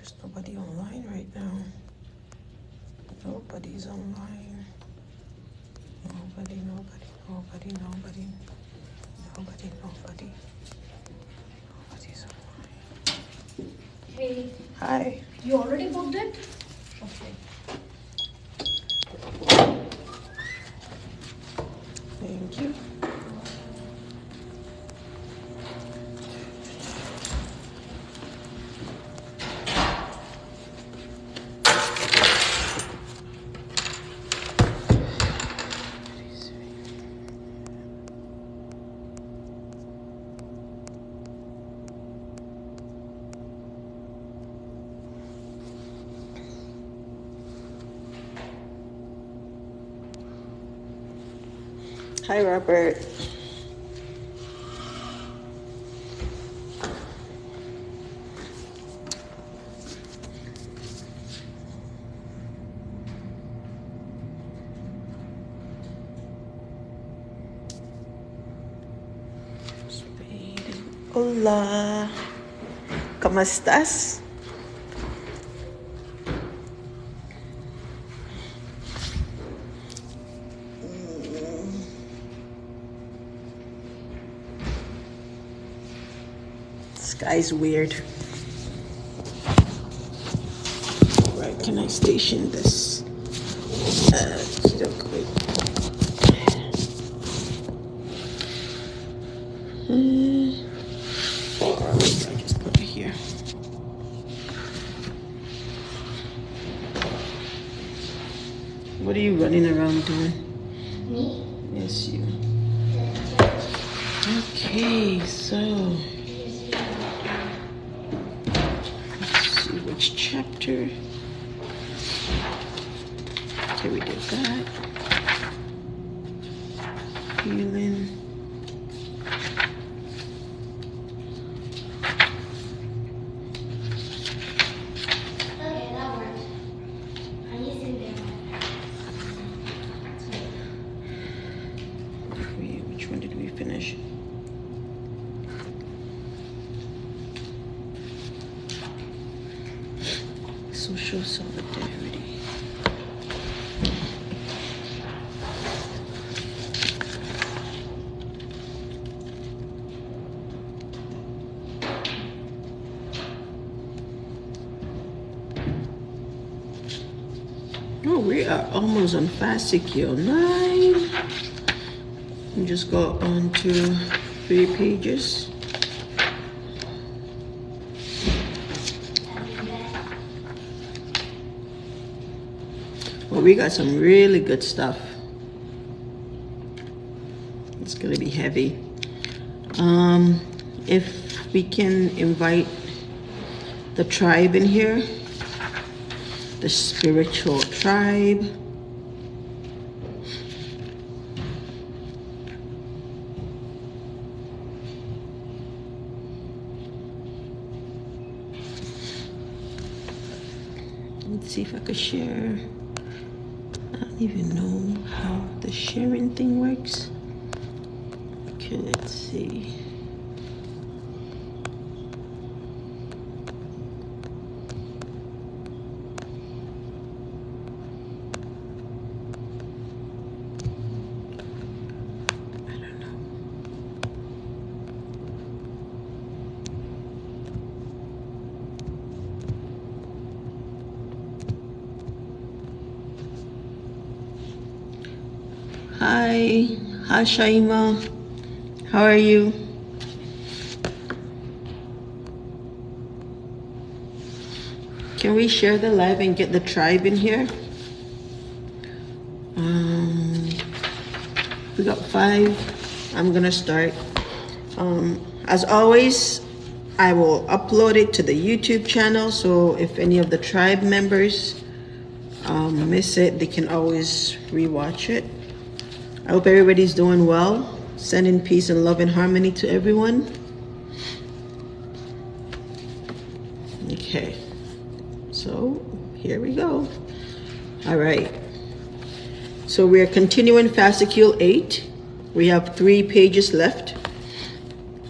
There's nobody online right now. Nobody's online. Nobody. Nobody's online. Hey. Hi. You already booked it? Okay. Thank you. Hi, Robert. Hola. ¿Cómo estás? This guy's weird. Where can I station this? Still quick. I just put it here. What are you running around doing? Me? Yes, you. Okay, so let's see which chapter. Okay, we did that. Healing. Okay, that worked. I'm using them. Which one did we finish? Social solidarity. Oh, we are almost on Fascicule 9. And just go on to 3 pages. Well, we got some really good stuff. It's gonna be heavy. If we can invite the tribe in here, the spiritual tribe. Let's see if I could share. I don't even know how the sharing thing works. Okay, let's see. I don't know. Hi Shaima. How are you? Can we share the live and get the tribe in here? We got 5. I'm gonna start. As always, I will upload it to the YouTube channel, so if any of the tribe members miss it, they can always rewatch it. I hope everybody's doing well. Sending peace and love and harmony to everyone. Okay, so here we go. All right, so we're continuing Fascicule 8. We have 3 pages left.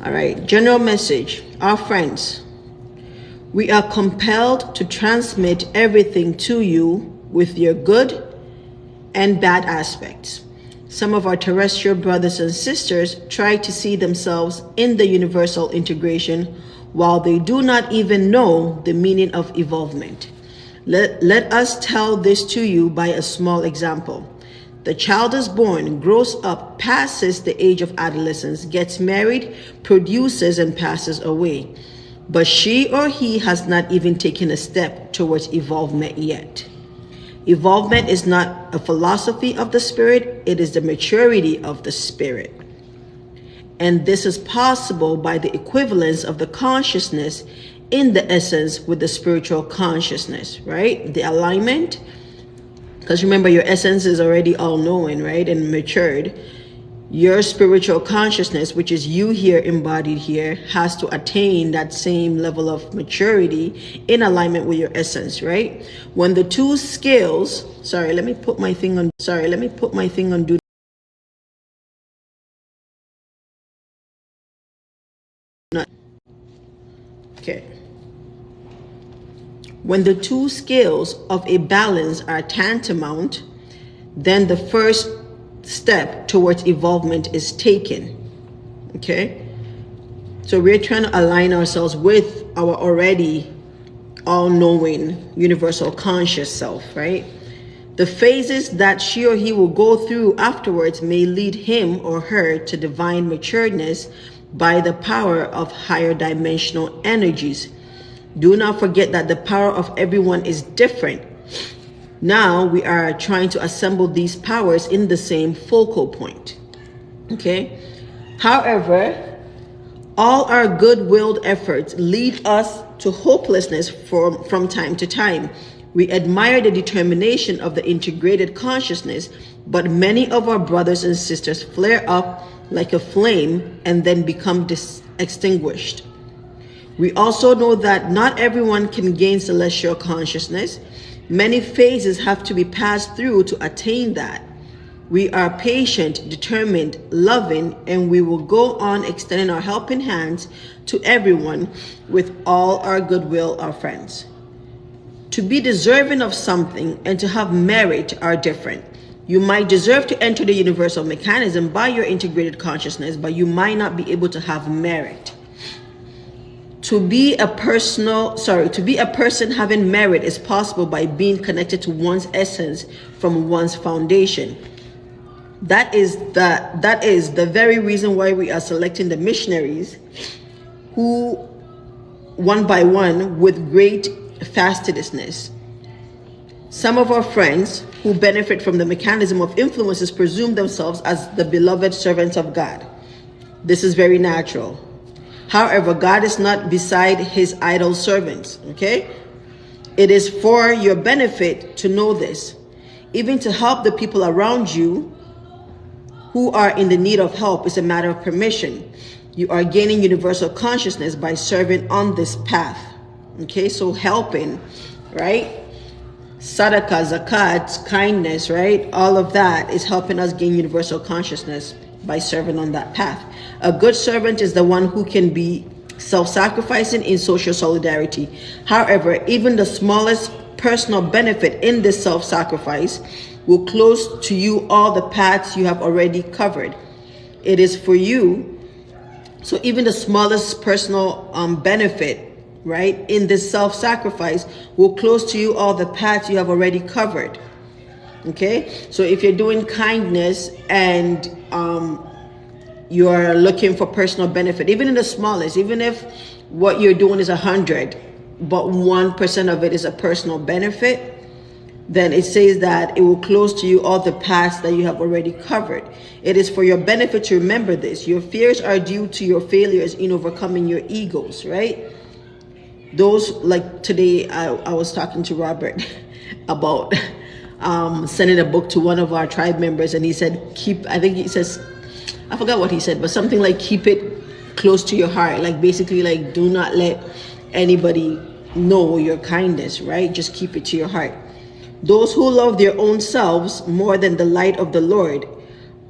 All right, general message. Our friends, We are compelled to transmit everything to you with your good and bad aspects. Some of our terrestrial brothers and sisters try to see themselves in the universal integration while they do not even know the meaning of evolvement. Let us tell this to you by a small example. The child is born, grows up, passes the age of adolescence, gets married, produces, and passes away. But she or he has not even taken a step towards evolvement yet. Evolvement is not a philosophy of the spirit, it is the maturity of the spirit. And this is possible by the equivalence of the consciousness in the essence with the spiritual consciousness, right? The alignment. Because remember, your essence is already all-knowing, right? And matured. Your spiritual consciousness, which is you here embodied here, has to attain that same level of maturity in alignment with your essence, right? When the two scales, let me put my thing on do not. Okay. When the two scales of a balance are tantamount, then the first step towards evolvement is taken. Okay? So we're trying to align ourselves with our already all-knowing universal conscious self, right? The phases that she or he will go through afterwards may lead him or her to divine matureness by the power of higher dimensional energies. Do not forget that the power of everyone is different. Now we are trying to assemble these powers in the same focal point. Okay? However, all our good-willed efforts lead us to hopelessness from time to time. We admire the determination of the integrated consciousness, but many of our brothers and sisters flare up like a flame and then become extinguished. We also know that not everyone can gain celestial consciousness. Many phases have to be passed through to attain that. We are patient, determined, loving, and we will go on extending our helping hands to everyone with all our goodwill, our friends. To be deserving of something and to have merit are different. You might deserve to enter the universal mechanism by your integrated consciousness, but you might not be able to have merit. To be a person having merit is possible by being connected to one's essence from one's foundation. That is the very reason why we are selecting the missionaries who, one by one, with great fastidiousness. Some of our friends who benefit from the mechanism of influences presume themselves as the beloved servants of God. This is very natural. However, God is not beside his idle servants, okay? It is for your benefit to know this, even to help the people around you who are in the need of help is a matter of permission. You are gaining universal consciousness by serving on this path, okay? So helping, right? Sadaqah, zakat, kindness, right? All of that is helping us gain universal consciousness by serving on that path. A good servant is the one who can be self-sacrificing in social solidarity. However, even the smallest personal benefit in this self-sacrifice will close to you all the paths you have already covered. It is for you. So even the smallest personal benefit, right, in this self-sacrifice will close to you all the paths you have already covered. Okay, so if you're doing kindness and you're looking for personal benefit, even in the smallest, even if what you're doing is 100, but 1% of it is a personal benefit, then it says that it will close to you all the paths that you have already covered. It is for your benefit to remember this. Your fears are due to your failures in overcoming your egos, right? Those, like today, I was talking to Robert about sending a book to one of our tribe members, and he said, I forgot what he said, but something like keep it close to your heart. Like basically like do not let anybody know your kindness, right? Just keep it to your heart. Those who love their own selves more than the light of the Lord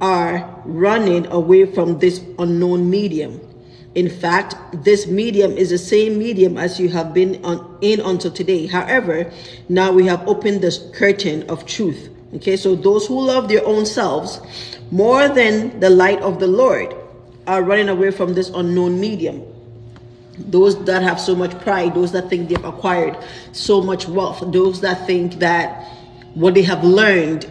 are running away from this unknown medium. In fact, this medium is the same medium as you have been in until today. However, now we have opened the curtain of truth. Okay, so those who love their own selves more than the light of the Lord are running away from this unknown medium. Those that have so much pride, those that think they've acquired so much wealth, those that think that what they have learned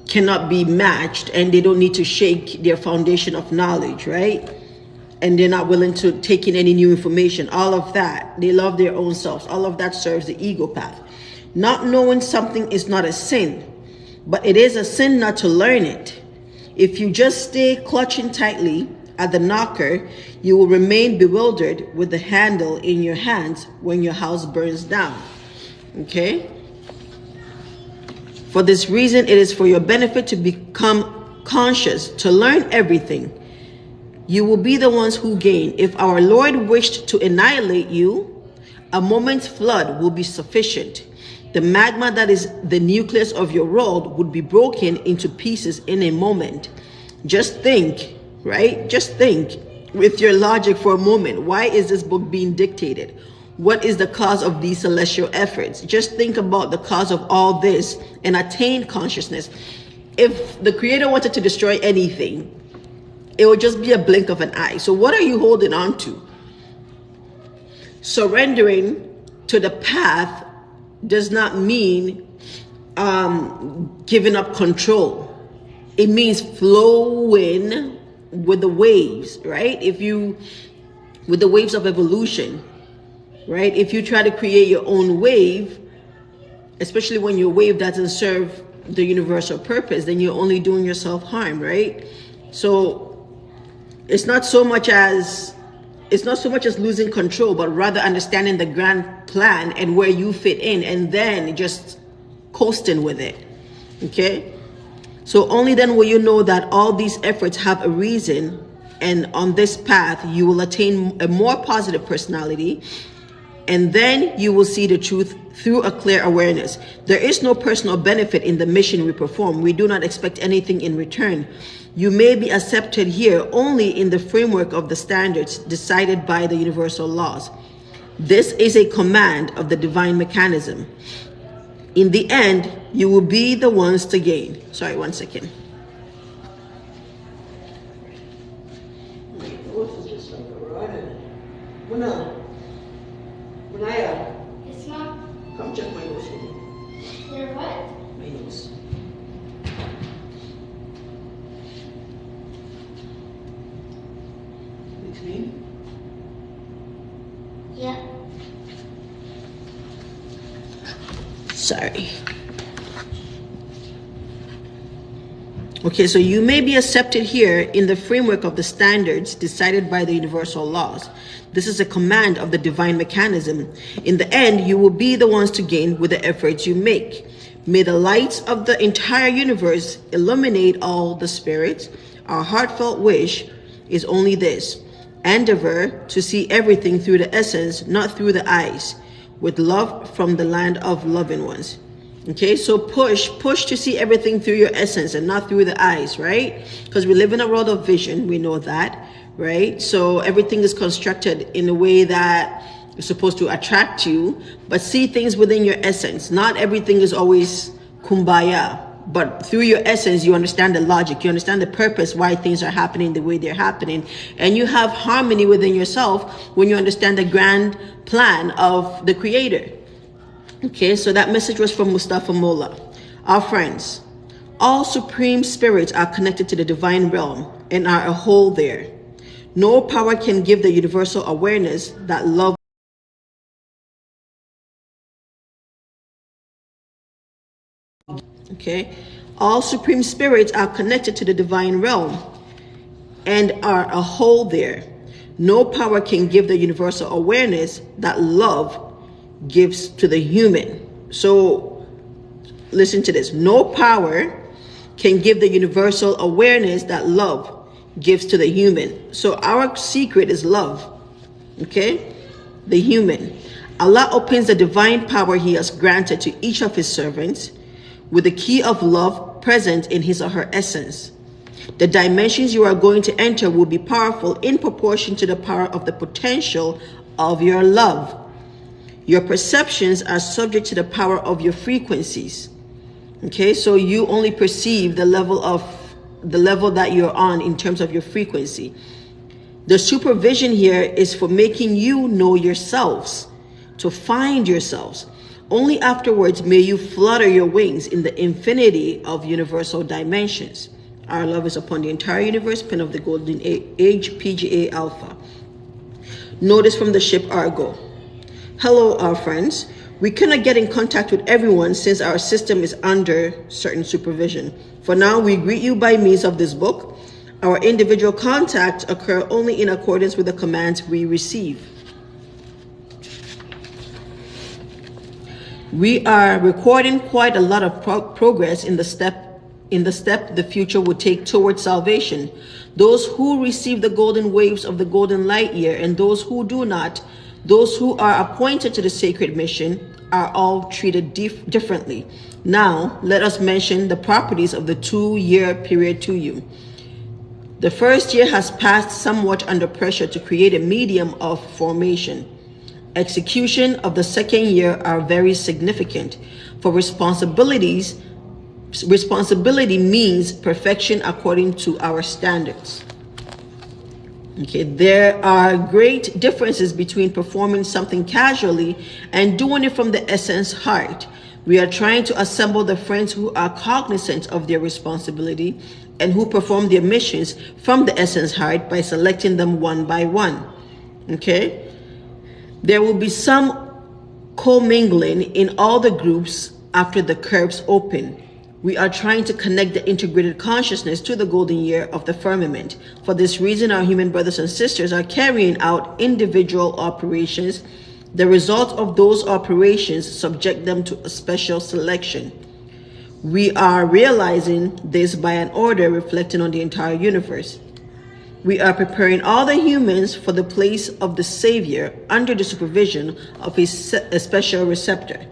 cannot be matched and they don't need to shake their foundation of knowledge, right? And they're not willing to take in any new information. All of that, they love their own selves. All of that serves the ego path. Not knowing something is not a sin, but it is a sin not to learn it. If you just stay clutching tightly at the knocker, you will remain bewildered with the handle in your hands when your house burns down. Okay? For this reason, it is for your benefit to become conscious, to learn everything. You will be the ones who gain. If our Lord wished to annihilate you, a moment's flood will be sufficient. The magma that is the nucleus of your world would be broken into pieces in a moment. Just think, right? Just think with your logic for a moment. Why is this book being dictated? What is the cause of these celestial efforts? Just think about the cause of all this and attain consciousness. If the Creator wanted to destroy anything, it would just be a blink of an eye. So what are you holding on to? Surrendering to the path does not mean giving up control. It means flowing with the waves, right? With the waves of evolution, right? If you try to create your own wave, especially when your wave doesn't serve the universal purpose, then you're only doing yourself harm, right? So it's not so much as losing control, but rather understanding the grand plan and where you fit in, and then just coasting with it. Okay? So only then will you know that all these efforts have a reason, and on this path you will attain a more positive personality, and then you will see the truth through a clear awareness. There is no personal benefit in the mission we perform. We do not expect anything in return. You may be accepted here only in the framework of the standards decided by the universal laws. This is a command of the divine mechanism. In the end, you will be the ones to gain. Sorry, 1 second. It's not. Come check my nose for me. Your what? My nose. Clean? Yeah. Sorry. Okay, so you may be accepted here in the framework of the standards decided by the universal laws. This is a command of the divine mechanism. In the end, you will be the ones to gain with the efforts you make. May the lights of the entire universe illuminate all the spirits. Our heartfelt wish is only this: endeavor to see everything through the essence, not through the eyes, with love from the land of loving ones. Okay, so push to see everything through your essence and not through the eyes, right? Because we live in a world of vision, we know that, right? So everything is constructed in a way that is supposed to attract you, but see things within your essence. Not everything is always kumbaya, but through your essence, you understand the logic, you understand the purpose, why things are happening the way they're happening. And you have harmony within yourself when you understand the grand plan of the Creator. Okay, so that message was from Mustafa Mola. Our friends, all supreme spirits are connected to the divine realm and are a whole there. No power can give the universal awareness that love. Okay, all supreme spirits are connected to the divine realm and are a whole there. No power can give the universal awareness that love gives to the human. So listen to this. No power can give the universal awareness that love gives to the human. So our secret is love. Okay? The human. Allah opens the divine power he has granted to each of his servants with the key of love present in his or her essence. The dimensions you are going to enter will be powerful in proportion to the power of the potential of your love. Your perceptions are subject to the power of your frequencies. Okay, so you only perceive the level that you're on in terms of your frequency. The supervision here is for making you know yourselves, to find yourselves. Only afterwards may you flutter your wings in the infinity of universal dimensions. Our love is upon the entire universe. Pen of the Golden Age, PGA Alpha. Notice from the ship Argo. Hello, our friends. We cannot get in contact with everyone since our system is under certain supervision. For now, we greet you by means of this book. Our individual contacts occur only in accordance with the commands we receive. We are recording quite a lot of progress in the step the future will take towards salvation. Those who receive the golden waves of the golden light year and those who do not, those who are appointed to the sacred mission, are all treated differently. Now, let us mention the properties of the 2-year period to you. The first year has passed somewhat under pressure to create a medium of formation. Execution of the second year are very significant. For responsibility means perfection according to our standards. Okay, there are great differences between performing something casually and doing it from the essence heart. We are trying to assemble the friends who are cognizant of their responsibility and who perform their missions from the essence heart by selecting them one by one. Okay? There will be some commingling in all the groups after the curves open. We are trying to connect the integrated consciousness to the golden year of the firmament. For this reason, our human brothers and sisters are carrying out individual operations. The result of those operations subject them to a special selection. We are realizing this by an order reflecting on the entire universe. We are preparing all the humans for the place of the Savior under the supervision of a special receptor.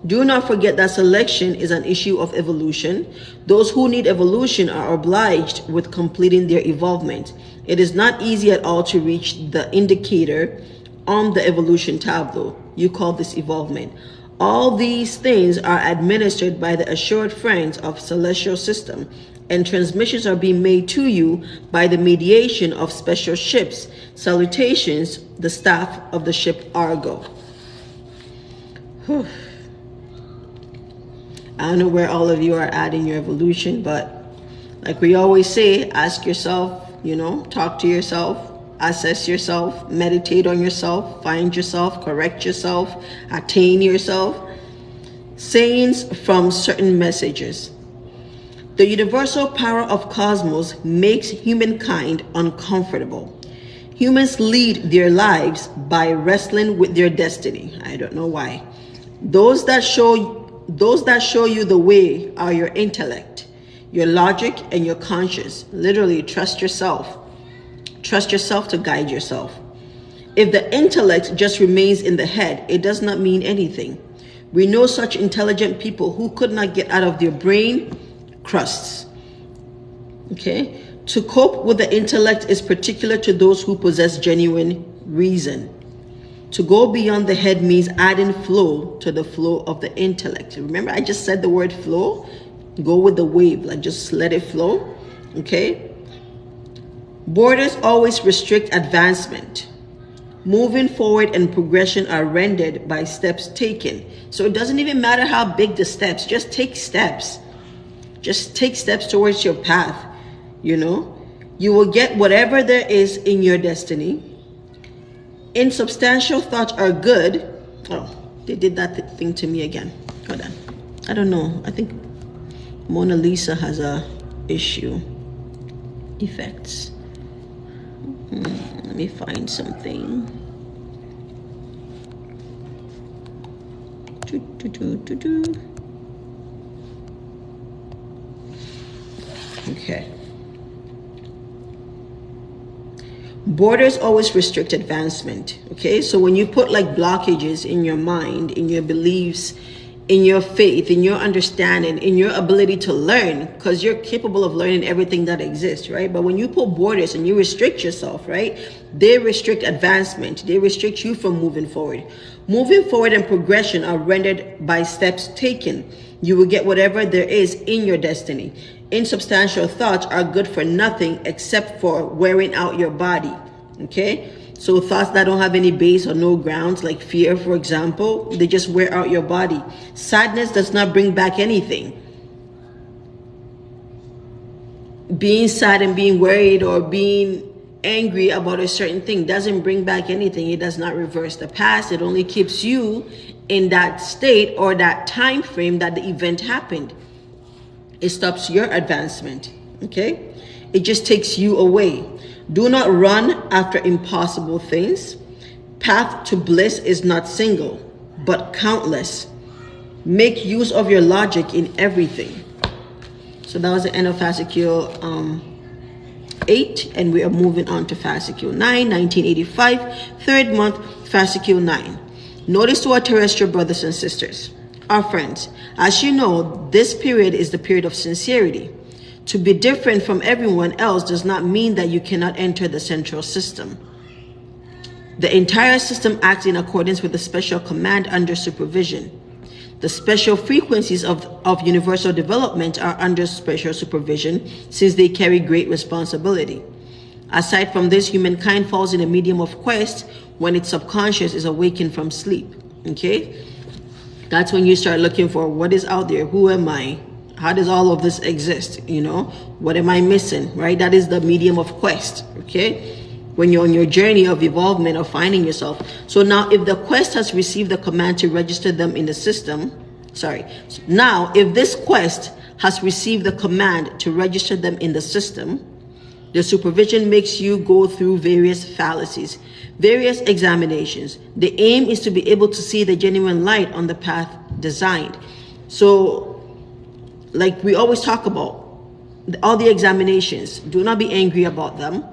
Do not forget that selection is an issue of evolution. Those who need evolution are obliged with completing their evolvement. It is not easy at all to reach the indicator on the evolution tableau. You call this evolvement. All these things are administered by the assured friends of celestial system, and transmissions are being made to you by the mediation of special ships. Salutations, the staff of the ship Argo. Whew. I don't know where all of you are at in your evolution, but like we always say, ask yourself, talk to yourself, assess yourself, meditate on yourself, find yourself, correct yourself, attain yourself. Sayings from certain messages. The universal power of cosmos makes humankind uncomfortable. Humans lead their lives by wrestling with their destiny. I don't know why. Those that show you the way are your intellect, your logic, and your conscience. Literally, trust yourself. Trust yourself to guide yourself. If the intellect just remains in the head, it does not mean anything. We know such intelligent people who could not get out of their brain crusts. Okay? To cope with the intellect is particular to those who possess genuine reason. To go beyond the head means adding flow to the flow of the intellect. Remember, I just said the word flow. Go with the wave, like just let it flow. Okay? Borders always restrict advancement. Moving forward and progression are rendered by steps taken. So it doesn't even matter how big the steps, just take steps. Just take steps towards your path. You will get whatever there is in your destiny. Insubstantial thoughts are good. Oh, they did that thing to me again. Hold on. I don't know. I think Mona Lisa has a issue. Effects. Let me find something. Okay. Borders always restrict advancement. Okay, so when you put like blockages in your mind, in your beliefs, in your faith, in your understanding, in your ability to learn, because you're capable of learning everything that exists, right? But when you put borders and you restrict yourself, right, they restrict advancement. They restrict you from moving forward. Moving forward and progression are rendered by steps taken. You will get whatever there is in your destiny. Insubstantial thoughts are good for nothing except for wearing out your body, okay? So thoughts that don't have any base or no grounds, like fear, for example, they just wear out your body. Sadness does not bring back anything. Being sad and being worried or being angry about a certain thing doesn't bring back anything. It does not reverse the past. It only keeps you in that state or that time frame that the event happened. It stops your advancement, okay? It just takes you away. Do not run after impossible things. Path to bliss is not single, but countless. Make use of your logic in everything. So that was the end of Fascicule 8, and we are moving on to Fascicule 9, 1985, third month, Fascicule 9. Notice to our terrestrial brothers and sisters, our friends, as you know, this period is the period of sincerity. To be different from everyone else does not mean that you cannot enter the central system. The entire system acts in accordance with the special command under supervision. The special frequencies of universal development are under special supervision since they carry great responsibility. Aside from this, humankind falls in a medium of quest when its subconscious is awakened from sleep, okay? That's when you start looking for what is out there, who am I? How does all of this exist? You know, what am I missing, right? That is the medium of quest, okay? When you're on your journey of evolvement or finding yourself. So now if the quest has received the command to register them in the system, now if this quest has received the command to register them in the system, the supervision makes you go through various fallacies, various examinations. The aim is to be able to see the genuine light on the path designed. So, like we always talk about, all the examinations, do not be angry about them.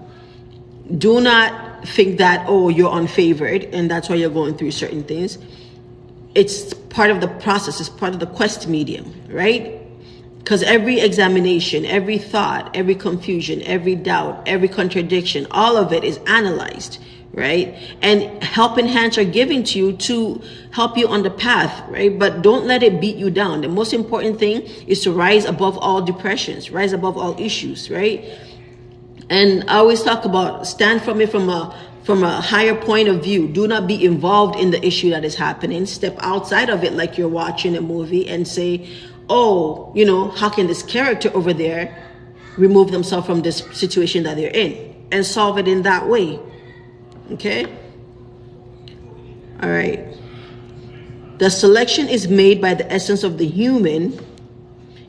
Do not think that, oh, you're unfavored and that's why you're going through certain things. It's part of the process. It's part of the quest medium, right? Because every examination, every thought, every confusion, every doubt, every contradiction, all of it is analyzed, right? And helping hands are given to you to help you on the path, right? But don't let it beat you down. The most important thing is to rise above all depressions, rise above all issues, right? And I always talk about stand from it from a higher point of view. Do not be involved in the issue that is happening. Step outside of it like you're watching a movie and say, oh, you know, how can this character over there remove themselves from this situation that they're in and solve it in that way? Okay? All right. The selection is made by the essence of the human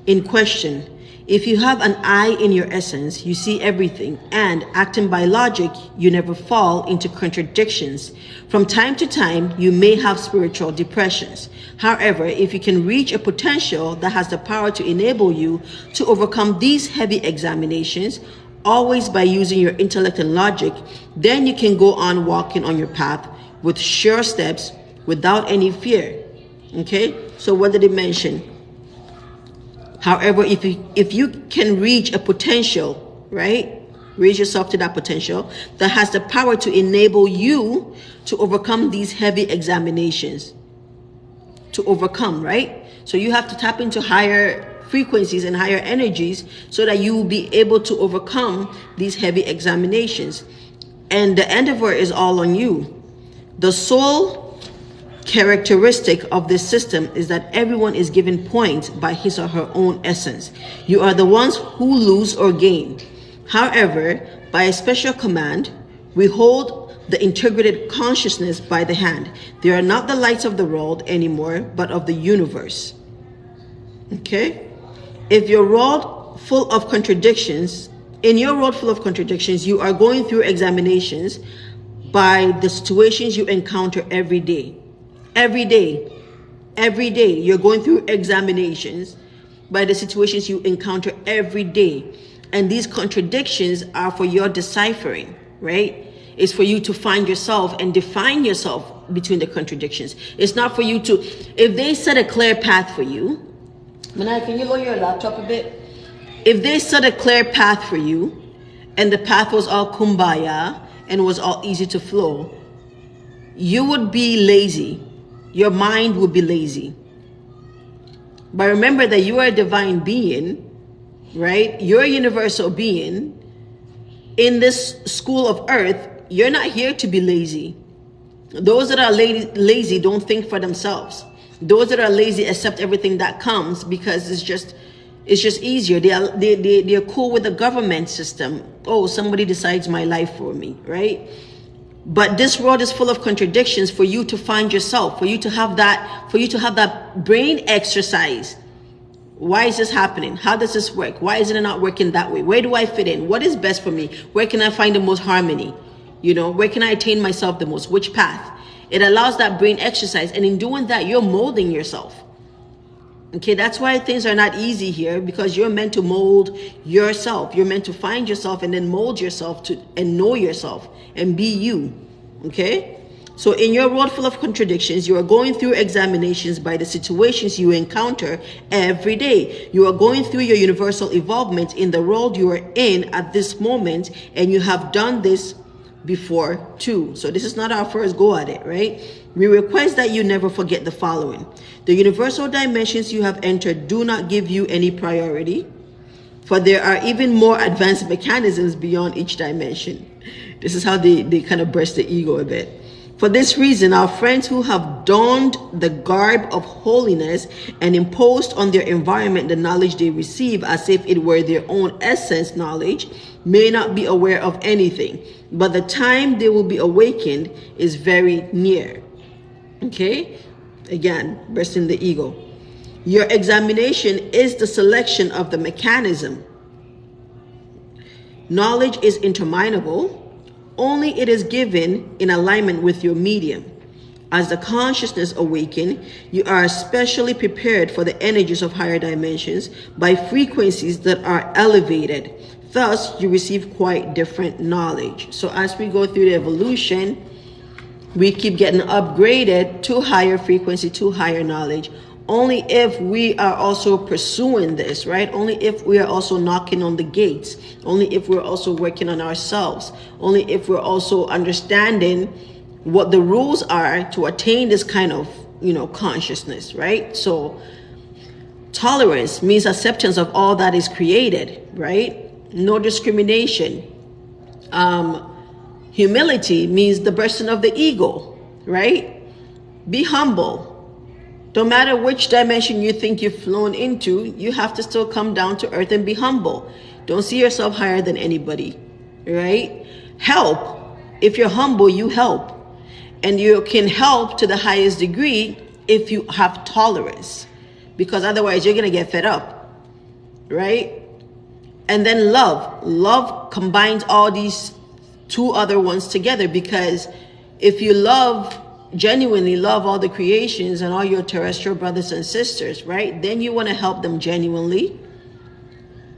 in question. If you have an eye in your essence, you see everything, and acting by logic, you never fall into contradictions. From time to time, you may have spiritual depressions. However, if you can reach a potential that has the power to enable you to overcome these heavy examinations, always by using your intellect and logic, then you can go on walking on your path with sure steps without any fear. Okay? So what did it mention? However, if you can reach a potential, right? Raise yourself to that potential that has the power to enable you to overcome these heavy examinations. To overcome, right? So you have to tap into higher frequencies and higher energies so that you will be able to overcome these heavy examinations. And the endeavor is all on you. The sole characteristic of this system is that everyone is given points by his or her own essence. You are the ones who lose or gain. However, by a special command, we hold the integrated consciousness by the hand. They are not the lights of the world anymore, but of the universe. Okay? If your world full of contradictions, in your world full of contradictions, you are going through examinations by the situations you encounter every day. Every day, you're going through examinations by the situations you encounter every day. And these contradictions are for your deciphering, right? is for you to find yourself and define yourself between the contradictions. It's not for you to, if they set a clear path for you, Manai, can you lower your laptop a bit? If they set a clear path for you and the path was all kumbaya and was all easy to flow, you would be lazy. Your mind would be lazy. But remember that you are a divine being, right? You're a universal being. In this school of earth, you're not here to be lazy. Those that are lazy don't think for themselves. Those that are lazy accept everything that comes because it's just easier. They're cool with the government system. Oh, somebody decides my life for me, right? But this world is full of contradictions for you to find yourself, for you to have that brain exercise. Why is this happening? How does this work? Why is it not working that way? Where do I fit in? What is best for me? Where can I find the most harmony? Where can I attain myself the most? Which path? It allows that brain exercise. And in doing that, you're molding yourself. Okay, that's why things are not easy here, because you're meant to mold yourself. You're meant to find yourself and then mold yourself and know yourself and be you. Okay? So in your world full of contradictions, you are going through examinations by the situations you encounter every day. You are going through your universal evolvement in the world you are in at this moment, and you have done this before too. So this is not our first go at it, right? We request that you never forget the following. The universal dimensions you have entered do not give you any priority, for there are even more advanced mechanisms beyond each dimension. This is how they kind of burst the ego a bit. For this reason, our friends who have donned the garb of holiness and imposed on their environment the knowledge they receive as if it were their own essence knowledge may not be aware of anything, but the time they will be awakened is very near. Okay? Again, bursting the ego. Your examination is the selection of the mechanism. Knowledge is interminable. Only it is given in alignment with your medium. As the consciousness awaken, you are especially prepared for the energies of higher dimensions by frequencies that are elevated. Thus, you receive quite different knowledge. So as we go through the evolution, we keep getting upgraded to higher frequency, to higher knowledge. Only if we are also pursuing this, right? Only if we are also knocking on the gates. Only if we're also working on ourselves. Only if we're also understanding what the rules are to attain this kind of, consciousness, right? So tolerance means acceptance of all that is created, right? No discrimination. Humility means the bursting of the ego, right? Be humble. No matter which dimension you think you've flown into, you have to still come down to earth and be humble. Don't see yourself higher than anybody, right? Help. If you're humble, you help. And you can help to the highest degree if you have tolerance, because otherwise you're going to get fed up, right? And then love. Love combines all these two other ones together, because if you genuinely love all the creations and all your terrestrial brothers and sisters, right, then you want to help them genuinely,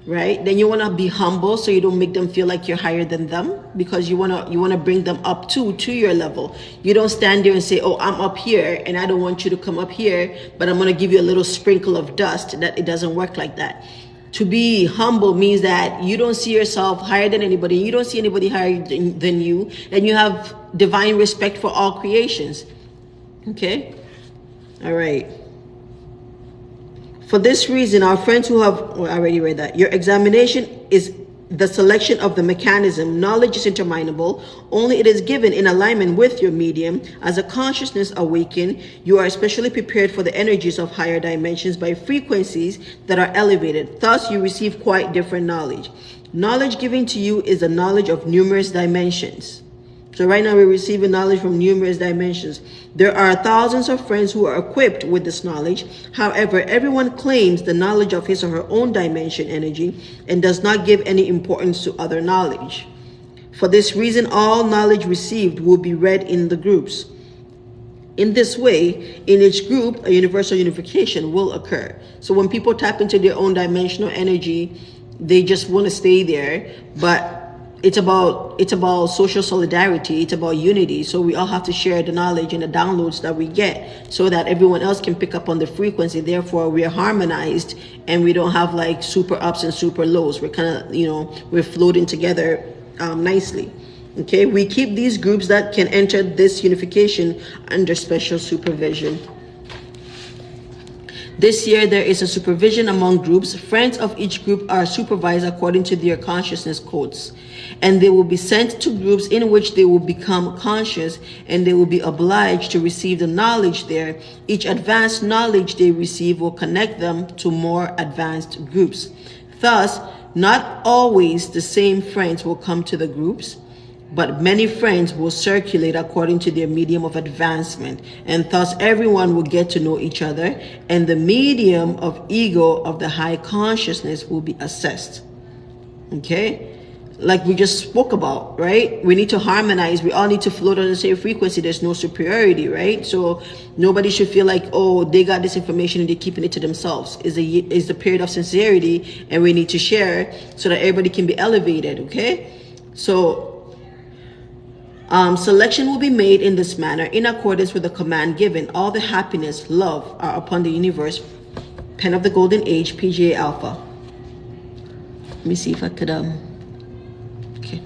right? Then you want to be humble, so you don't make them feel like you're higher than them, because you want to bring them up to your level. You don't stand there and say, oh, I'm up here and I don't want you to come up here, but I'm going to give you a little sprinkle of dust. That it doesn't work like that. To be humble means that you don't see yourself higher than anybody. You don't see anybody higher than you. And you have divine respect for all creations. Okay? All right. For this reason, our friends who have... I already read that. Your examination is the selection of the mechanism. Knowledge is interminable. Only it is given in alignment with your medium. As a consciousness awaken, you are especially prepared for the energies of higher dimensions by frequencies that are elevated. Thus, you receive quite different knowledge. Knowledge given to you is the knowledge of numerous dimensions. So right now we're receiving knowledge from numerous dimensions. There are thousands of friends who are equipped with this knowledge. However, everyone claims the knowledge of his or her own dimension energy and does not give any importance to other knowledge. For this reason, all knowledge received will be read in the groups. In this way, in each group, a universal unification will occur. So when people tap into their own dimensional energy, they just want to stay there, but it's about social solidarity. It's about unity. So we all have to share the knowledge and the downloads that we get, so that everyone else can pick up on the frequency. Therefore, we are harmonized, and we don't have like super ups and super lows. We're kind of, we're floating together nicely. Okay, we keep these groups that can enter this unification under special supervision. This year, there is a supervision among groups. Friends of each group are supervised according to their consciousness codes, and they will be sent to groups in which they will become conscious, and they will be obliged to receive the knowledge there. Each advanced knowledge they receive will connect them to more advanced groups. Thus, not always the same friends will come to the groups, but many friends will circulate according to their medium of advancement, and thus everyone will get to know each other, and the medium of ego of the high consciousness will be assessed. Okay? Like we just spoke about, right? We need to harmonize. We all need to float on the same frequency. There's no superiority, right? So nobody should feel like, oh, they got this information and they're keeping it to themselves. It's the period of sincerity, and we need to share so that everybody can be elevated, okay? So selection will be made in this manner in accordance with the command given. All the happiness, love are upon the universe. Pen of the Golden Age, PGA Alpha. Let me see if I could, okay.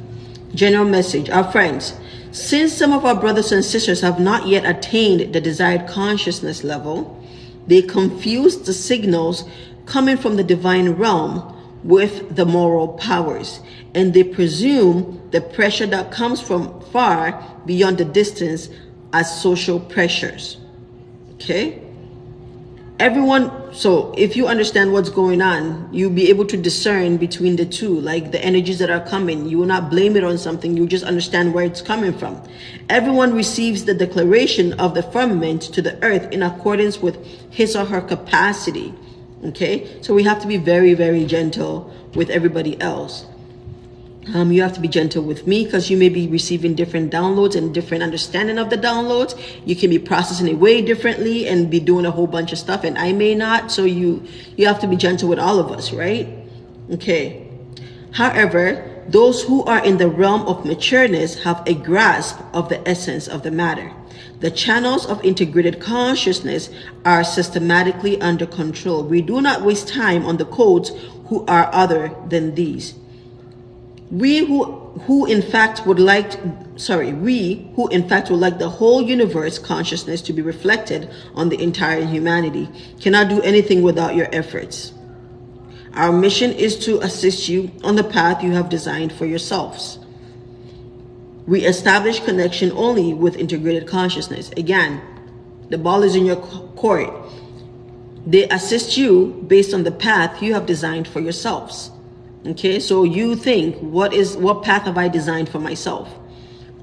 General message. Our friends, since some of our brothers and sisters have not yet attained the desired consciousness level, they confuse the signals coming from the divine realm with the moral powers, and they presume the pressure that comes from far beyond the distance as social pressures. Okay? Everyone, so if you understand what's going on, you'll be able to discern between the two, like the energies that are coming. You will not blame it on something, you just understand where it's coming from. Everyone receives the declaration of the firmament to the earth in accordance with his or her capacity. Okay, so we have to be very, very gentle with everybody else. You have to be gentle with me, because you may be receiving different downloads and different understanding of the downloads. You can be processing it way differently and be doing a whole bunch of stuff, and I may not. So you have to be gentle with all of us, right? Okay. However, those who are in the realm of matureness have a grasp of the essence of the matter. The channels of integrated consciousness are systematically under control. We do not waste time on the codes who are other than these. We who in fact would like the whole universe consciousness to be reflected on the entire humanity cannot do anything without your efforts. Our mission is to assist you on the path you have designed for yourselves. We establish connection only with integrated consciousness. Again, the ball is in your court. They assist you based on the path you have designed for yourselves. Okay, so you think, what path have I designed for myself?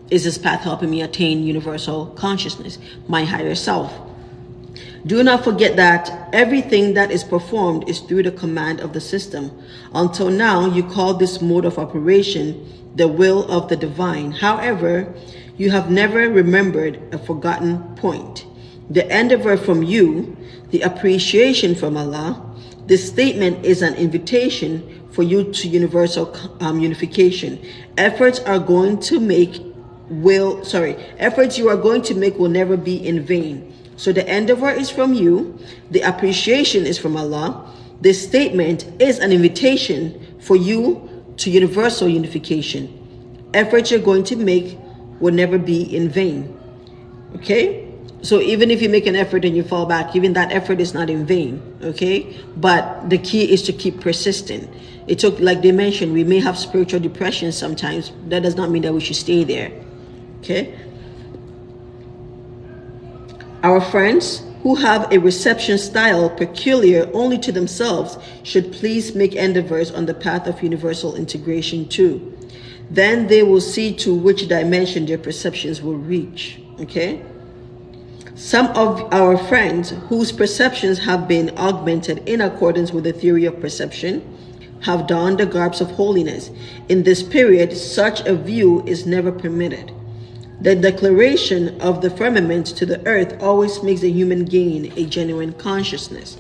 Is this path helping me attain universal consciousness, my higher self? Do not forget that everything that is performed is through the command of the system. Until now, you call this mode of operation the will of the divine. However, you have never remembered a forgotten point. The endeavor from you, the appreciation from Allah. This statement is an invitation for you to universal unification. Efforts you are going to make will never be in vain. So the endeavor is from you, the appreciation is from Allah. This statement is an invitation for you to universal unification. Efforts you're going to make will never be in vain. Okay? So even if you make an effort and you fall back, even that effort is not in vain. Okay? But the key is to keep persistent. It took, like they mentioned, we may have spiritual depression sometimes. That does not mean that we should stay there. Okay? Our friends who have a reception style peculiar only to themselves should please make endeavors on the path of universal integration too. Then they will see to which dimension their perceptions will reach. Okay? Some of our friends whose perceptions have been augmented in accordance with the theory of perception have donned the garbs of holiness. In this period, such a view is never permitted. The declaration of the firmament to the earth always makes the human gain a genuine consciousness.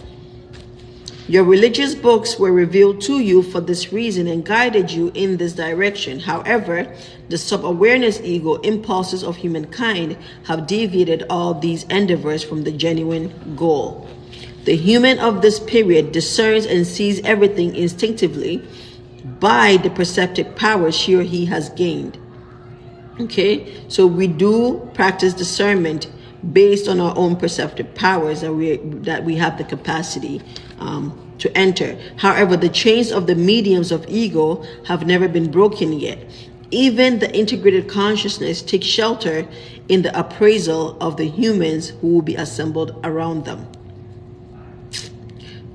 Your religious books were revealed to you for this reason and guided you in this direction. However, the sub-awareness ego impulses of humankind have deviated all these endeavors from the genuine goal. The human of this period discerns and sees everything instinctively by the perceptive powers she or he has gained. Okay, so we do practice discernment based on our own perceptive powers that we have the capacity to enter. However, the chains of the mediums of ego have never been broken yet. Even the integrated consciousness takes shelter in the appraisal of the humans who will be assembled around them.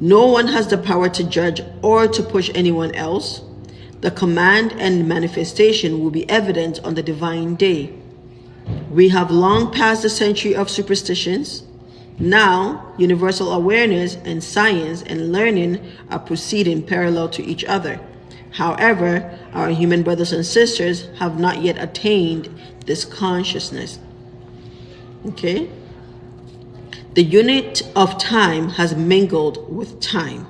No one has the power to judge or to push anyone else. The command and manifestation will be evident on the divine day. We have long passed the century of superstitions. Now, universal awareness and science and learning are proceeding parallel to each other. However, our human brothers and sisters have not yet attained this consciousness. Okay? The unit of time has mingled with time,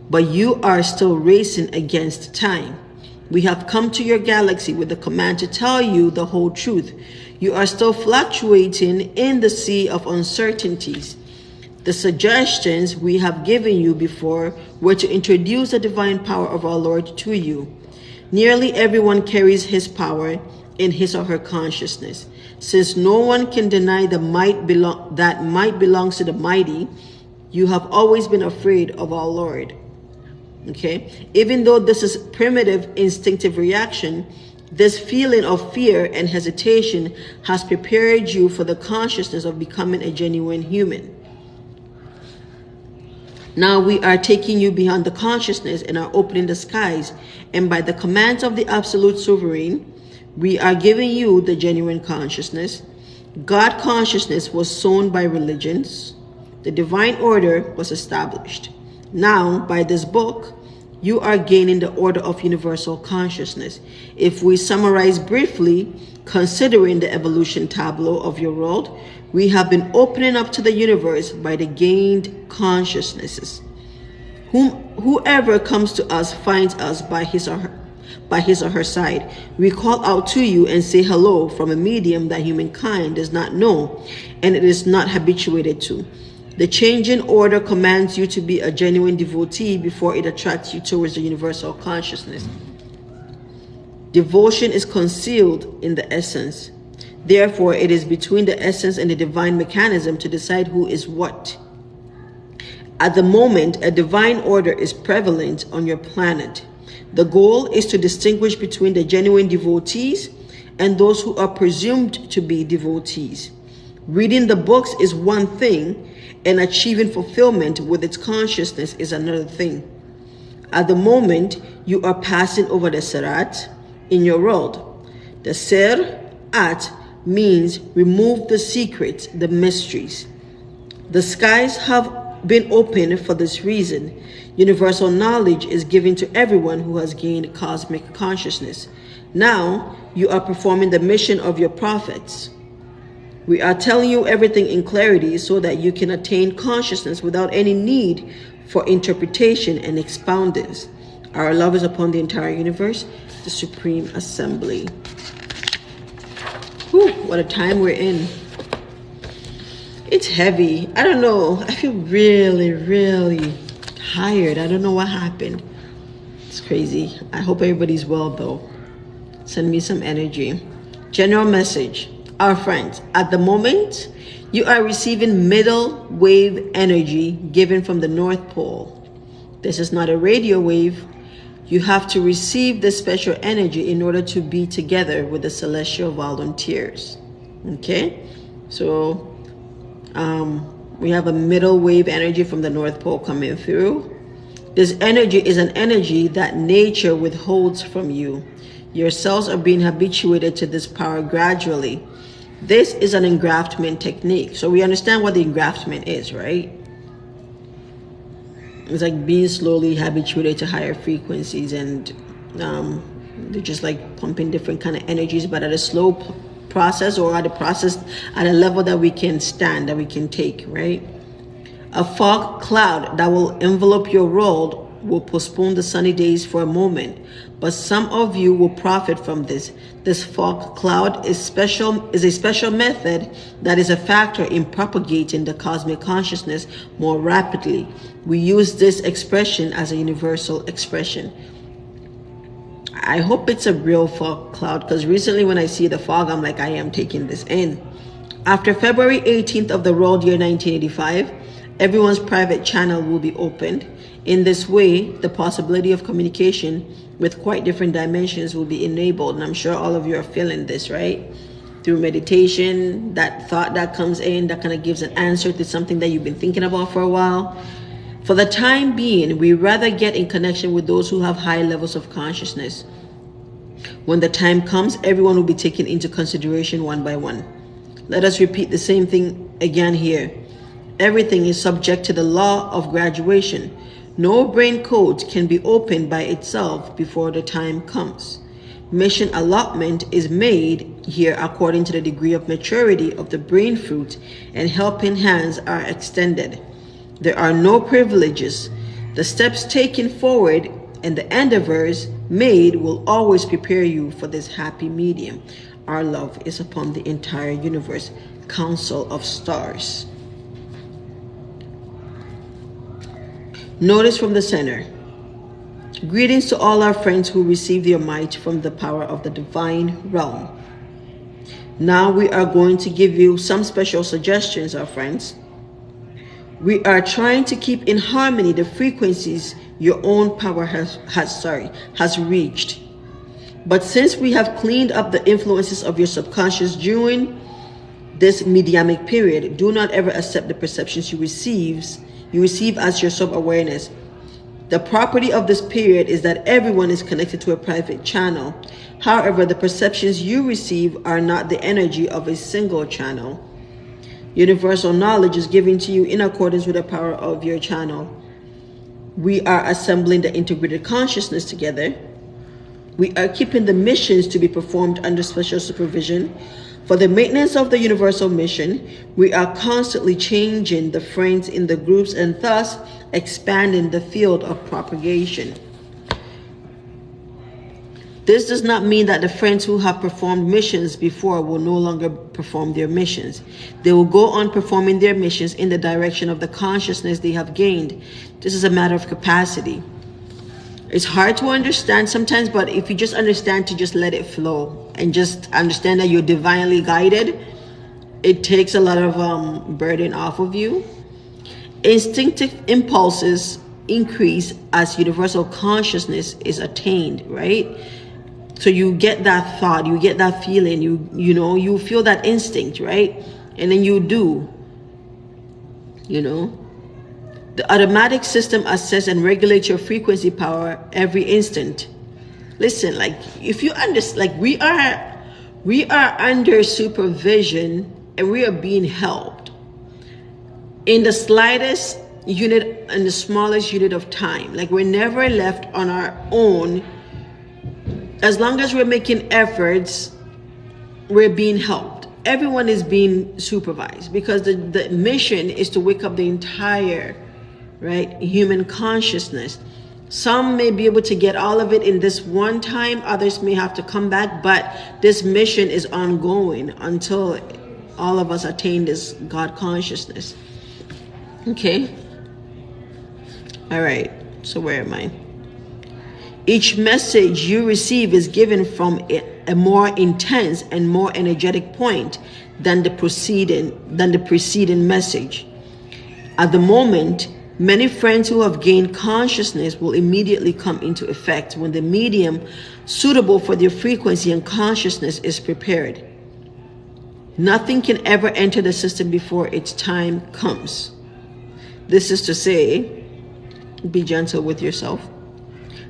but you are still racing against time. We have come to your galaxy with the command to tell you the whole truth. You are still fluctuating in the sea of uncertainties. The suggestions we have given you before were to introduce the divine power of our Lord to you. Nearly everyone carries his power in his or her consciousness. Since no one can deny that might belongs to the mighty, you have always been afraid of our Lord. Okay? Even though this is primitive instinctive reaction, this feeling of fear and hesitation has prepared you for the consciousness of becoming a genuine human. Now we are taking you beyond the consciousness and are opening the skies, and by the commands of the Absolute Sovereign, we are giving you the genuine consciousness. God consciousness was sown by religions. The divine order was established. Now, by this book, you are gaining the order of universal consciousness. If we summarize briefly, considering the evolution tableau of your world, we have been opening up to the universe by the gained consciousnesses. Whoever comes to us finds us by his or her side. We call out to you and say hello from a medium that humankind does not know and it is not habituated to. The changing order commands you to be a genuine devotee before it attracts you towards the universal consciousness. Devotion is concealed in the essence. Therefore, it is between the essence and the divine mechanism to decide who is what. At the moment, a divine order is prevalent on your planet. The goal is to distinguish between the genuine devotees and those who are presumed to be devotees. Reading the books is one thing, and achieving fulfillment with its consciousness is another thing. At the moment, you are passing over the Serat in your world. The Ser-At means remove the secrets, the mysteries. The skies have been opened for this reason. Universal knowledge is given to everyone who has gained cosmic consciousness. Now, you are performing the mission of your prophets. We are telling you everything in clarity so that you can attain consciousness without any need for interpretation and expoundings. Our love is upon the entire universe, the Supreme Assembly. Whew, what a time we're in. It's heavy. I don't know. I feel really, really tired. I don't know what happened. It's crazy. I hope everybody's well, though. Send me some energy. General message. Our friends, at the moment, you are receiving middle wave energy given from the North Pole. This is not a radio wave. You have to receive this special energy in order to be together with the celestial volunteers. Okay? So, we have a middle wave energy from the North Pole coming through. This energy is an energy that nature withholds from you. Your cells are being habituated to this power gradually. This is an engraftment technique. So we understand what the engraftment is, right? It's like being slowly habituated to higher frequencies, and they're just like pumping different kind of energies, but at a slow process, or at a level that we can stand, that we can take, right? A fog cloud that will envelop your world will postpone the sunny days for a moment, but some of you will profit from this. This fog cloud is a special method that is a factor in propagating the cosmic consciousness more rapidly. We use this expression as a universal expression. I hope it's a real fog cloud, because recently when I see the fog, I'm like, I am taking this in. After February 18th of the world year 1985, everyone's private channel will be opened. In this way, the possibility of communication with quite different dimensions will be enabled. And I'm sure all of you are feeling this, right? Through meditation, that thought that comes in, that kind of gives an answer to something that you've been thinking about for a while. For the time being, we rather get in connection with those who have high levels of consciousness. When the time comes, everyone will be taken into consideration one by one. Let us repeat the same thing again here. Everything is subject to the law of graduation. No brain code can be opened by itself before the time comes. Mission allotment is made here according to the degree of maturity of the brain fruit, and helping hands are extended. There are no privileges. The steps taken forward and the endeavors made will always prepare you for this happy medium. Our love is upon the entire universe. Council of Stars. Notice from the center. Greetings to all our friends who receive their might from the power of the divine realm. Now we are going to give you some special suggestions, our friends. We are trying to keep in harmony the frequencies your own power has reached. But since we have cleaned up the influences of your subconscious during this mediumic period, do not ever accept the perceptions you receive as your sub-awareness. The property of this period is that everyone is connected to a private channel. However, the perceptions you receive are not the energy of a single channel. Universal knowledge is given to you in accordance with the power of your channel. We are assembling the integrated consciousness together. We are keeping the missions to be performed under special supervision. For the maintenance of the universal mission, we are constantly changing the friends in the groups and thus expanding the field of propagation. This does not mean that the friends who have performed missions before will no longer perform their missions. They will go on performing their missions in the direction of the consciousness they have gained. This is a matter of capacity. It's hard to understand sometimes, but if you just understand to just let it flow and just understand that you're divinely guided, it takes a lot of burden off of you. Instinctive impulses increase as universal consciousness is attained, right? So you get that thought, you get that feeling, you feel that instinct, right? And then you do, The automatic system assesses and regulates your frequency power every instant. Listen, like if you understand, like we are under supervision and we are being helped in the slightest unit and the smallest unit of time. Like we're never left on our own. As long as we're making efforts, we're being helped. Everyone is being supervised because the mission is to wake up the entire, human consciousness. Some may be able to get all of it in this one time. Others may have to come back, but this mission is ongoing until all of us attain this God consciousness. Okay. All right. So where am I? Each message you receive is given from a more intense and more energetic point than the preceding message. At the moment, many friends who have gained consciousness will immediately come into effect when the medium suitable for their frequency and consciousness is prepared. Nothing can ever enter the system before its time comes. This is to say, be gentle with yourself.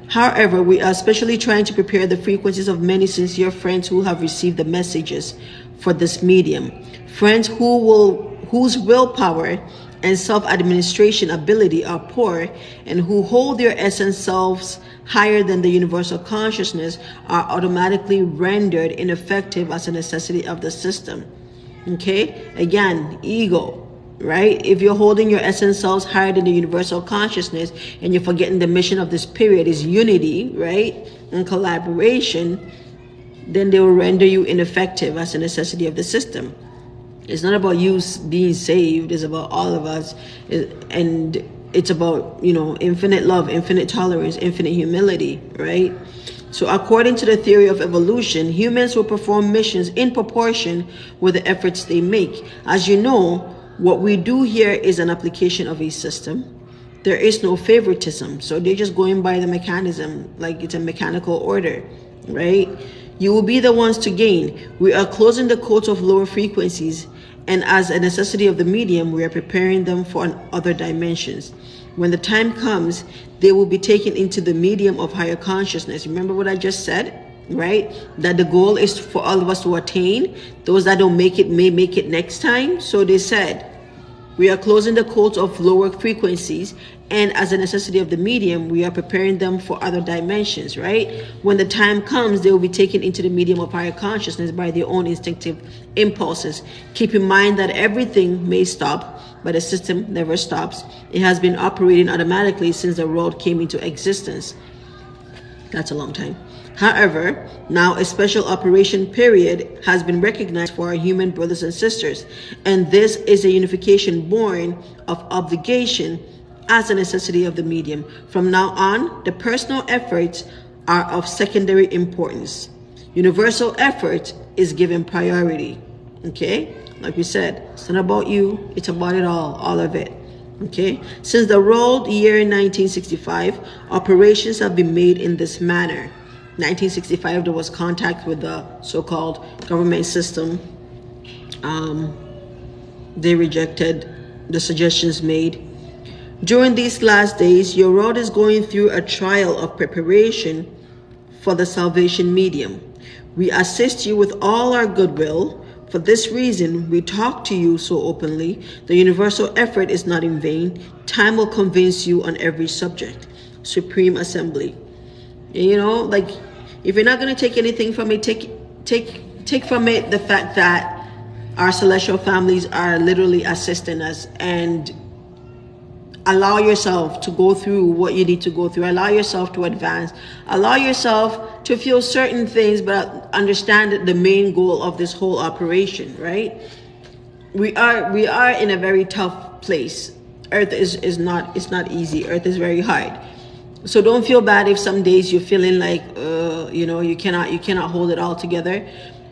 However, we are especially trying to prepare the frequencies of many sincere friends who have received the messages for this medium. Friends whose willpower and self-administration ability are poor and who hold their essence selves higher than the universal consciousness are automatically rendered ineffective as a necessity of the system. Okay? Again, ego. right? If you're holding your essence selves higher than the universal consciousness and you're forgetting the mission of this period is unity, right, and collaboration, then they will render you ineffective as a necessity of the system. It's not about you being saved, it's about all of us. And it's about, infinite love, infinite tolerance, infinite humility, right? So according to the theory of evolution, humans will perform missions in proportion with the efforts they make. As you know, what we do here is an application of a system. There is no favoritism. So they're just going by the mechanism, like it's a mechanical order, right? You will be the ones to gain. We are closing the codes of lower frequencies, and as a necessity of the medium, we are preparing them for other dimensions. When the time comes, they will be taken into the medium of higher consciousness. Remember what I just said, right? That the goal is for all of us to attain. Those that don't make it may make it next time. So they said, we are closing the codes of lower frequencies, and as a necessity of the medium, we are preparing them for other dimensions, right? When the time comes, they will be taken into the medium of higher consciousness by their own instinctive impulses. Keep in mind that everything may stop, but the system never stops. It has been operating automatically since the world came into existence. That's a long time. However, now a special operation period has been recognized for our human brothers and sisters, and this is a unification born of obligation as a necessity of the medium. From now on, the personal efforts are of secondary importance. Universal effort is given priority. Okay? Like we said, it's not about you, it's about it all of it. Okay? Since the world year 1965, operations have been made in this manner. 1965, there was contact with the so-called government system. They rejected the suggestions made. During these last days, your world is going through a trial of preparation for the salvation medium. We assist you with all our goodwill. For this reason, we talk to you so openly. The universal effort is not in vain. Time will convince you on every subject. Supreme Assembly. Like, if you're not going to take anything from it, take from it the fact that our celestial families are literally assisting us, and allow yourself to go through what you need to go through. Allow yourself to advance. Allow yourself to feel certain things, but understand the main goal of this whole operation, right? We are in a very tough place. Earth is not easy. Earth is very hard. So don't feel bad if some days you're feeling like you cannot hold it all together.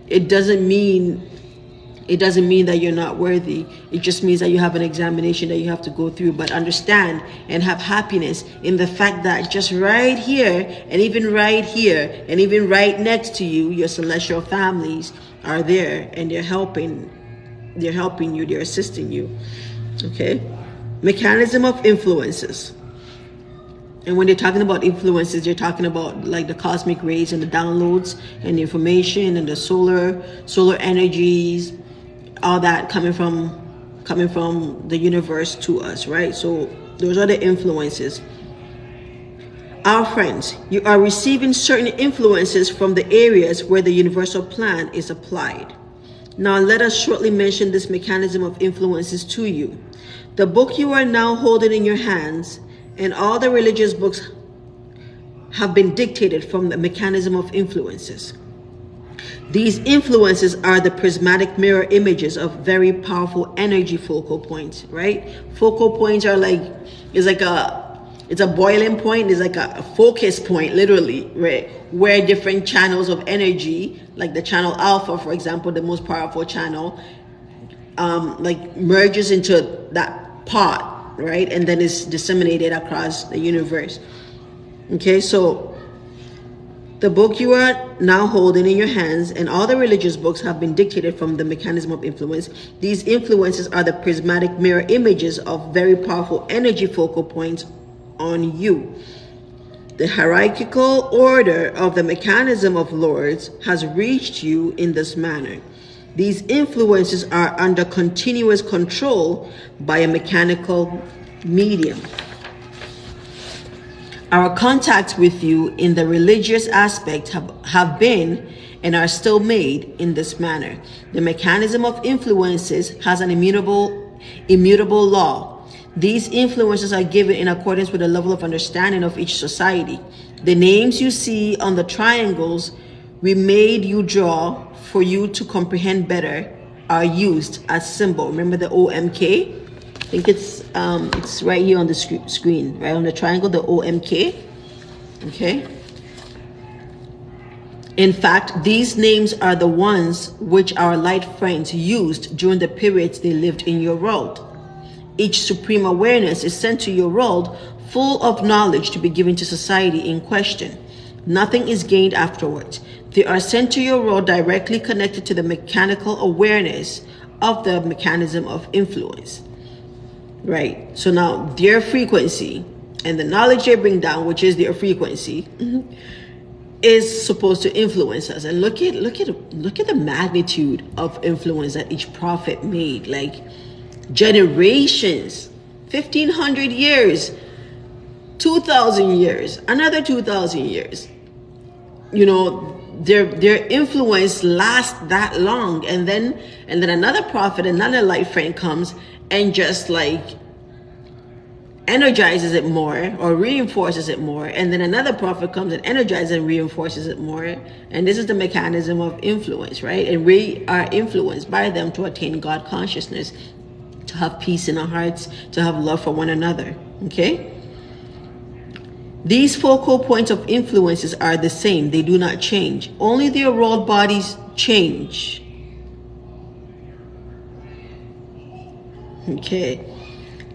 It doesn't mean that you're not worthy. It just means that you have an examination that you have to go through. But understand and have happiness in the fact that just right here, and even right here, and even right next to you, your celestial families are there, and they're helping you, they're assisting you. Okay? Mechanism of influences. And when they're talking about influences, they're talking about like the cosmic rays and the downloads and the information and the solar energies, all that coming from the universe to us, right? So those are the influences. Our friends, you are receiving certain influences from the areas where the universal plan is applied. Now let us shortly mention this mechanism of influences to you. The book you are now holding in your hands and all the religious books have been dictated from the mechanism of influences. These influences are the prismatic mirror images of very powerful energy focal points, right? Focal points are it's a boiling point, it's like a focus point, literally, right? Where different channels of energy, like the channel alpha, for example, the most powerful channel, merges into that pot, right? And then is disseminated across the universe. Okay, so the book you are now holding in your hands and all the religious books have been dictated from the mechanism of influence. These influences are the prismatic mirror images of very powerful energy focal points on you. The hierarchical order of the mechanism of lords has reached you in this manner. These influences are under continuous control by a mechanical medium. Our contacts with you in the religious aspect have been and are still made in this manner. The mechanism of influences has an immutable Immutable law. These influences are given in accordance with the level of understanding of each society. The names you see on the triangles we made you draw for you to comprehend better are used as symbol. Remember the OMK? I think it's right here on the screen, right on the triangle, the OMK. Okay. In fact, these names are the ones which our light friends used during the periods they lived in your world. Each supreme awareness is sent to your world full of knowledge to be given to society in question. Nothing is gained afterwards. They are sent to your world directly connected to the mechanical awareness of the mechanism of influence. Right? So now their frequency and the knowledge they bring down, which is their frequency, is supposed to influence us. And look at the magnitude of influence that each prophet made. Like generations, 1,500 years, 2,000 years, another 2,000 years. You know, their influence lasts that long, and then another prophet, another light friend comes and just like energizes it more or reinforces it more, and then another prophet comes and energizes and reinforces it more. And this is the mechanism of influence, right? And we are influenced by them to attain God consciousness, to have peace in our hearts, to have love for one another. Okay? These focal points of influences are the same. They do not change. Only their world bodies change. Okay.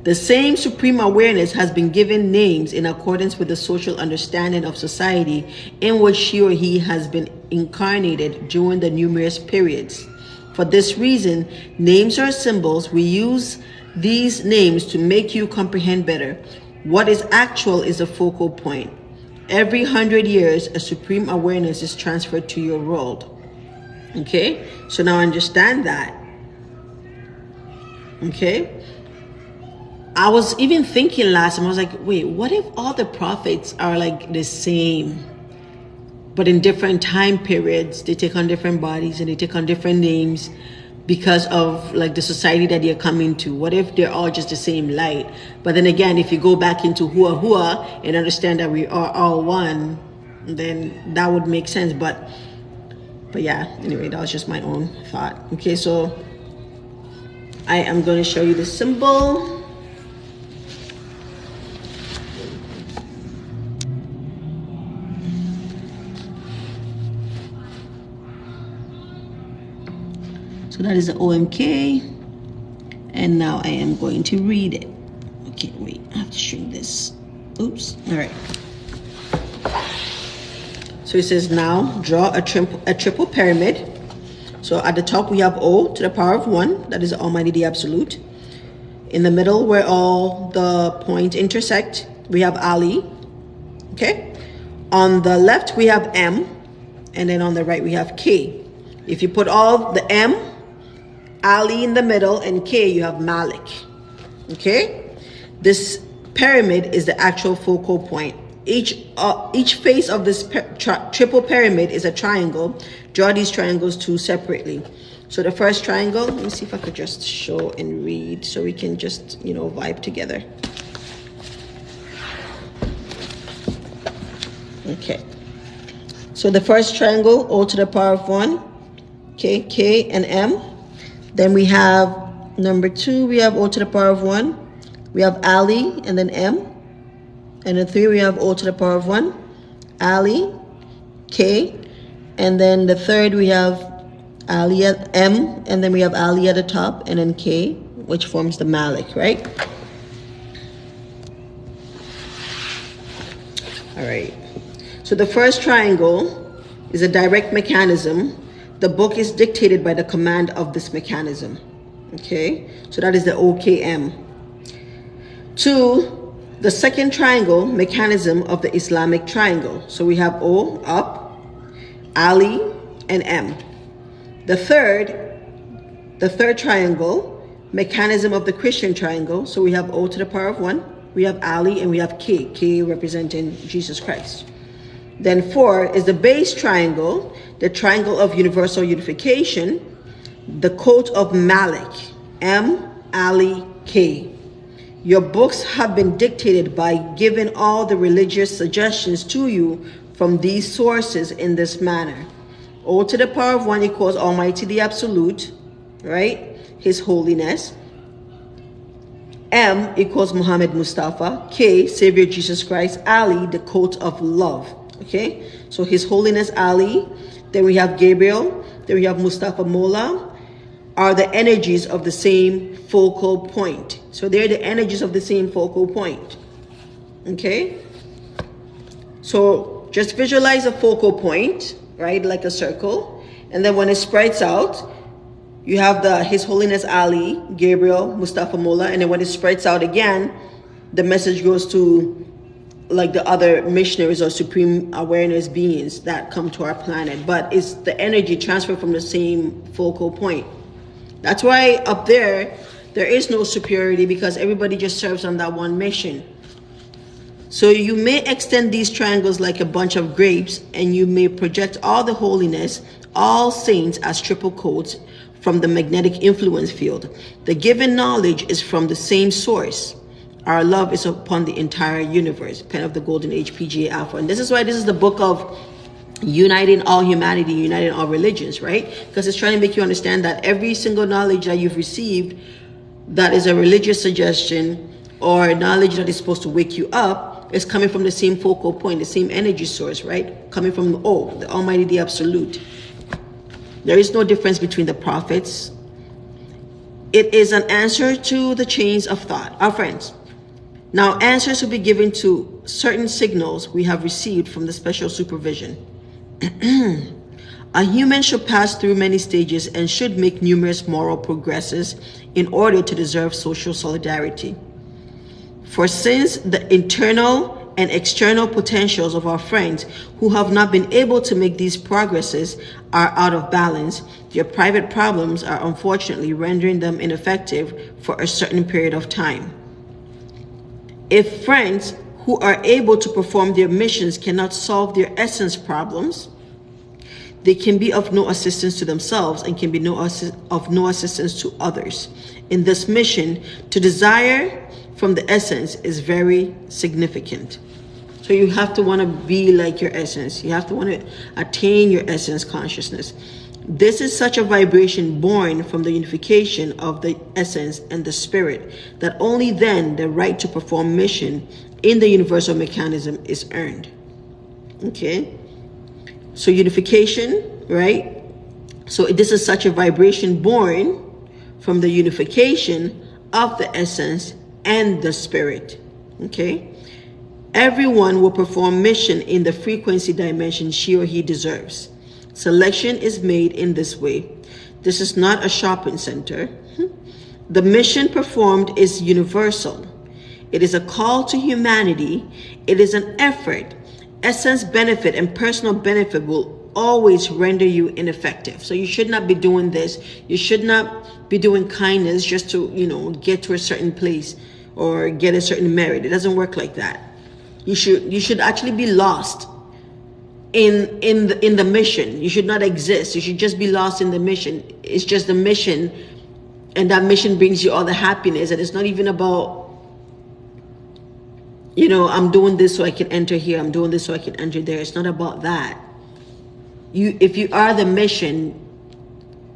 The same supreme awareness has been given names in accordance with the social understanding of society in which she or he has been incarnated during the numerous periods. For this reason, names are symbols. We use these names to make you comprehend better. What is actual is a focal point. Every 100 years, a supreme awareness is transferred to your world. Okay? So now understand that. Okay? I was even thinking last time, I was like, wait, what if all the prophets are like the same, but in different time periods? They take on different bodies and they take on different names because of like the society that they're coming to. What if they're all just the same light? But then again, if you go back into Hua and understand that we are all one, then that would make sense. But yeah, anyway, that was just my own thought. Okay, so I am going to show you the symbol. So that is the OMK, and now I am going to read it. Okay, wait, I have to shrink this. Oops, all right. So it says now draw a triple pyramid. So at the top we have O to the power of 1, that is Almighty the Absolute. In the middle where all the points intersect, we have Ali, okay? On the left we have M, and then on the right we have K. If you put all the M, Ali in the middle, and K, you have Malik. Okay? This pyramid is the actual focal point. Each face of this triple pyramid is a triangle. Draw these triangles two separately. So the first triangle, let me see if I could just show and read so we can just, you know, vibe together. Okay. So the first triangle, O to the power of 1, okay, K and M. Then we have number 2, we have O to the power of 1. We have Ali and then M. And then 3, we have O to the power of 1, Ali, K. And then the third, we have Ali at M. And then we have Ali at the top and then K, which forms the Malik, right? All right. So the first triangle is a direct mechanism. The book is dictated by the command of this mechanism. Okay, so that is the OKM. 2, the second triangle mechanism of the Islamic triangle. So we have O up, Ali, and M. The third triangle mechanism of the Christian triangle. So we have O to the power of 1, we have Ali, and we have K, K representing Jesus Christ. Then 4 is the base triangle, the triangle of universal unification, the coat of Malik, M, Ali K. Your books have been dictated by giving all the religious suggestions to you from these sources in this manner. O to the power of 1 equals Almighty the Absolute, right? His holiness. M equals Muhammad Mustafa. K, Savior Jesus Christ. Ali, the coat of love. Okay? So His Holiness Ali. Then we have Gabriel. Then we have Mustafa Mola. Are the energies of the same focal point. So they're the energies of the same focal point. Okay? So just visualize a focal point, right? Like a circle. And then when it spreads out, you have His Holiness Ali, Gabriel, Mustafa Mola. And then when it spreads out again, the message goes to like the other missionaries or supreme awareness beings that come to our planet. But it's the energy transferred from the same focal point. That's why up there is no superiority, because everybody just serves on that one mission. So you may extend these triangles like a bunch of grapes, and you may project all the holiness, all saints as triple codes from the magnetic influence field. The given knowledge is from the same source. Our love is upon the entire universe. Pen of the Golden Age, PGA Alpha. And this is why this is the book of uniting all humanity, uniting all religions, right? Because it's trying to make you understand that every single knowledge that you've received that is a religious suggestion or knowledge that is supposed to wake you up is coming from the same focal point, the same energy source, right? Coming from the Almighty, the Absolute. There is no difference between the prophets. It is an answer to the chains of thought. Our friends, now answers will be given to certain signals we have received from the special supervision. A human should pass through many stages and should make numerous moral progresses in order to deserve social solidarity. For since the internal and external potentials of our friends who have not been able to make these progresses are out of balance, their private problems are unfortunately rendering them ineffective for a certain period of time. If friends who are able to perform their missions cannot solve their essence problems, they can be of no assistance to themselves and can be of no assistance to others. In this mission, to desire from the essence is very significant. So you have to want to be like your essence. You have to want to attain your essence consciousness. This is such a vibration born from the unification of the essence and the spirit that only then the right to perform mission in the universal mechanism is earned. Okay? So unification, right? So this is such a vibration born from the unification of the essence and the spirit. Okay? Everyone will perform mission in the frequency dimension she or he deserves. Selection is made in this way. This is not a shopping center. The mission performed is universal. It is a call to humanity. It is an effort. Essence benefit and personal benefit will always render you ineffective. So you should not be doing this. You should not be doing kindness just to, get to a certain place or get a certain merit. It doesn't work like that. You should actually be lost in the mission. You should not exist. You should just be lost in the mission. It's just the mission, and that mission brings you all the happiness. And it's not even about, I'm doing this so I can enter here. I'm doing this so I can enter there. It's not about that. If you are the mission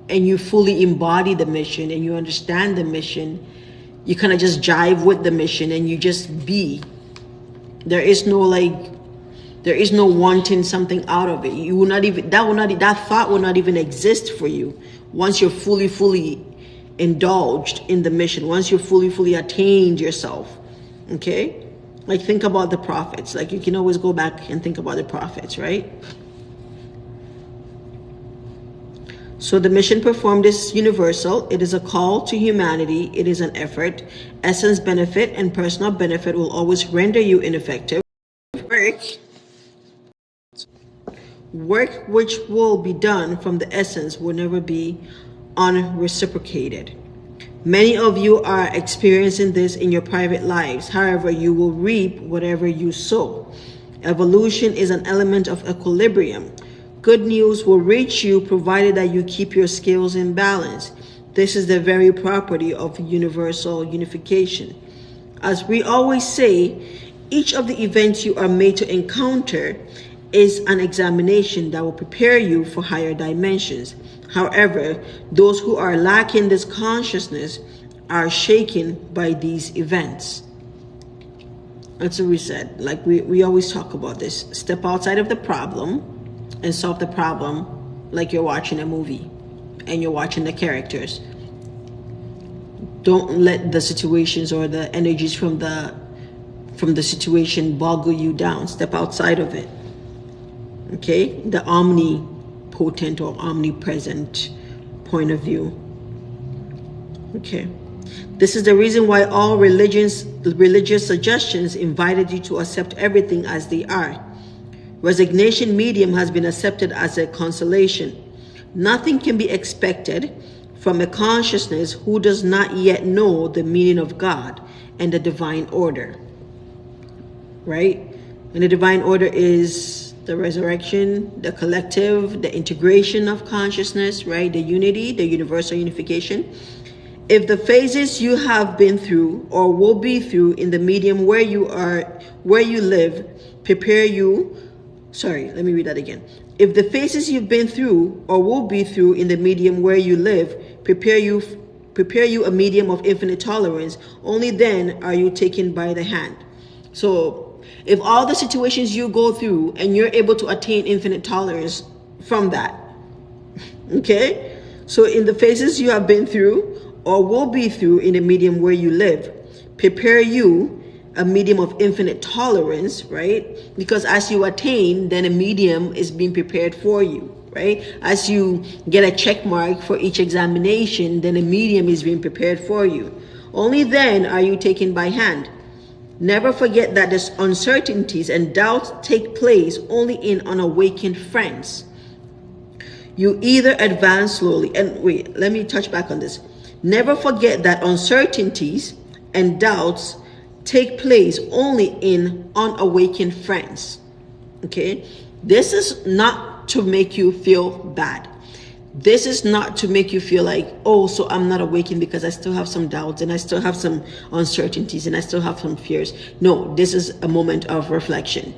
and you fully embody the mission and you understand the mission, you kind of just jive with the mission and you just be. There is no wanting something out of it. You will not even, that thought will not even exist for you once you're fully indulged in the mission, once you're fully attained yourself. Okay? Like, think about the prophets. Like, you can always go back and think about the prophets, right? So the mission performed is universal. It is a call to humanity. It is an effort. Essence benefit and personal benefit will always render you ineffective. Work which will be done from the essence will never be unreciprocated. Many of you are experiencing this in your private lives. However, you will reap whatever you sow. Evolution is an element of equilibrium. Good news will reach you provided that you keep your scales in balance. This is the very property of universal unification. As we always say, each of the events you are made to encounter is an examination that will prepare you for higher dimensions. However, those who are lacking this consciousness are shaken by these events. That's what we said. Like we always talk about this. Step outside of the problem and solve the problem like you're watching a movie and you're watching the characters. Don't let the situations or the energies from the situation boggle you down. Step outside of it. Okay? The omnipotent or omnipresent point of view. Okay. This is the reason why all religious suggestions invited you to accept everything as they are. Resignation medium has been accepted as a consolation. Nothing can be expected from a consciousness who does not yet know the meaning of God and the divine order. Right? And the divine order is the resurrection, the collective, the integration of consciousness, right? The unity, the universal unification. If the phases you have been through or will be through in the medium where you live, prepare you. Sorry, let me read that again. If the phases you've been through or will be through in the medium where you live, prepare you a medium of infinite tolerance, only then are you taken by the hand. So if all the situations you go through and you're able to attain infinite tolerance from that, okay? So in the phases you have been through or will be through in the medium where you live, prepare you a medium of infinite tolerance, right? Because as you attain, then a medium is being prepared for you, right? As you get a check mark for each examination, then a medium is being prepared for you. Only then are you taken by hand. Never forget that the uncertainties and doubts take place only in unawakened friends. You either advance slowly, and wait, let me touch back on this. Never forget that uncertainties and doubts take place only in unawakened friends. Okay? This is not to make you feel bad. This is not to make you feel like, oh, so I'm not awakened because I still have some doubts and I still have some uncertainties and I still have some fears. No, this is a moment of reflection.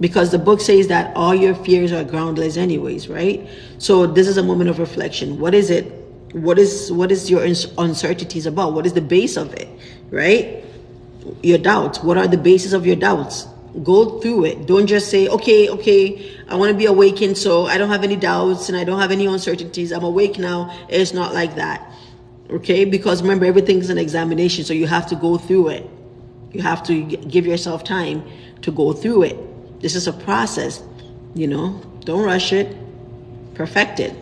Because the book says that all your fears are groundless anyways, right? So this is a moment of reflection. What is it? What is your uncertainties about? What is the base of it, right? Your doubts. What are the basis of your doubts? Go through it. Don't just say, okay, I want to be awakened, so I don't have any doubts and I don't have any uncertainties. I'm awake now. It's not like that, okay? Because remember, everything's an examination, so you have to go through it. You have to give yourself time to go through it. This is a process, Don't rush it. Perfect it.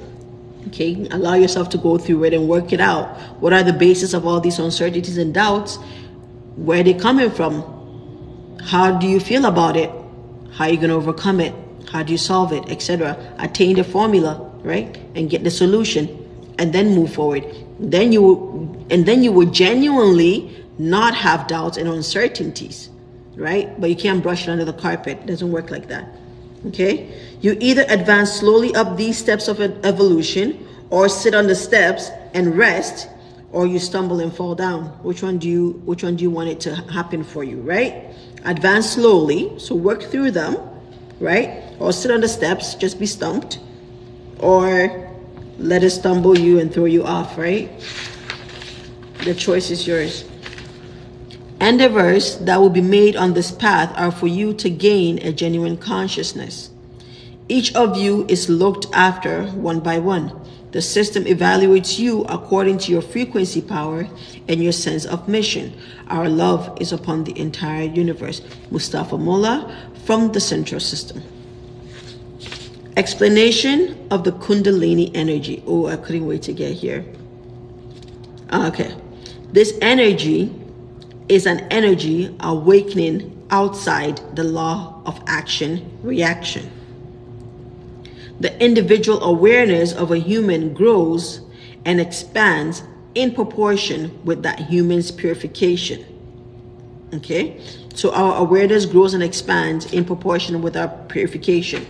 Okay, allow yourself to go through it and work it out. What are the basis of all these uncertainties and doubts? Where are they coming from? How do you feel about it? How are you going to overcome it? How do you solve it, etc.? Attain the formula, right? And get the solution, and then move forward. Then you will genuinely not have doubts and uncertainties, right? But you can't brush it under the carpet. It doesn't work like that. Okay? You either advance slowly up these steps of evolution, or sit on the steps and rest, or you stumble and fall down. Which one do you want it to happen for you, right? Advance slowly, so work through them, right? Or sit on the steps, just be stumped, or let it stumble you and throw you off, right? The choice is yours. Endeavors that will be made on this path are for you to gain a genuine consciousness. Each of you is looked after one by one. The system evaluates you according to your frequency power and your sense of mission. Our love is upon the entire universe. Mustafa Mullah from the Central System. Explanation of the Kundalini energy. Oh, I couldn't wait to get here. Okay. This energy is an energy awakening outside the law of action-reaction. The individual awareness of a human grows and expands in proportion with that human's purification. Okay? So our awareness grows and expands in proportion with our purification.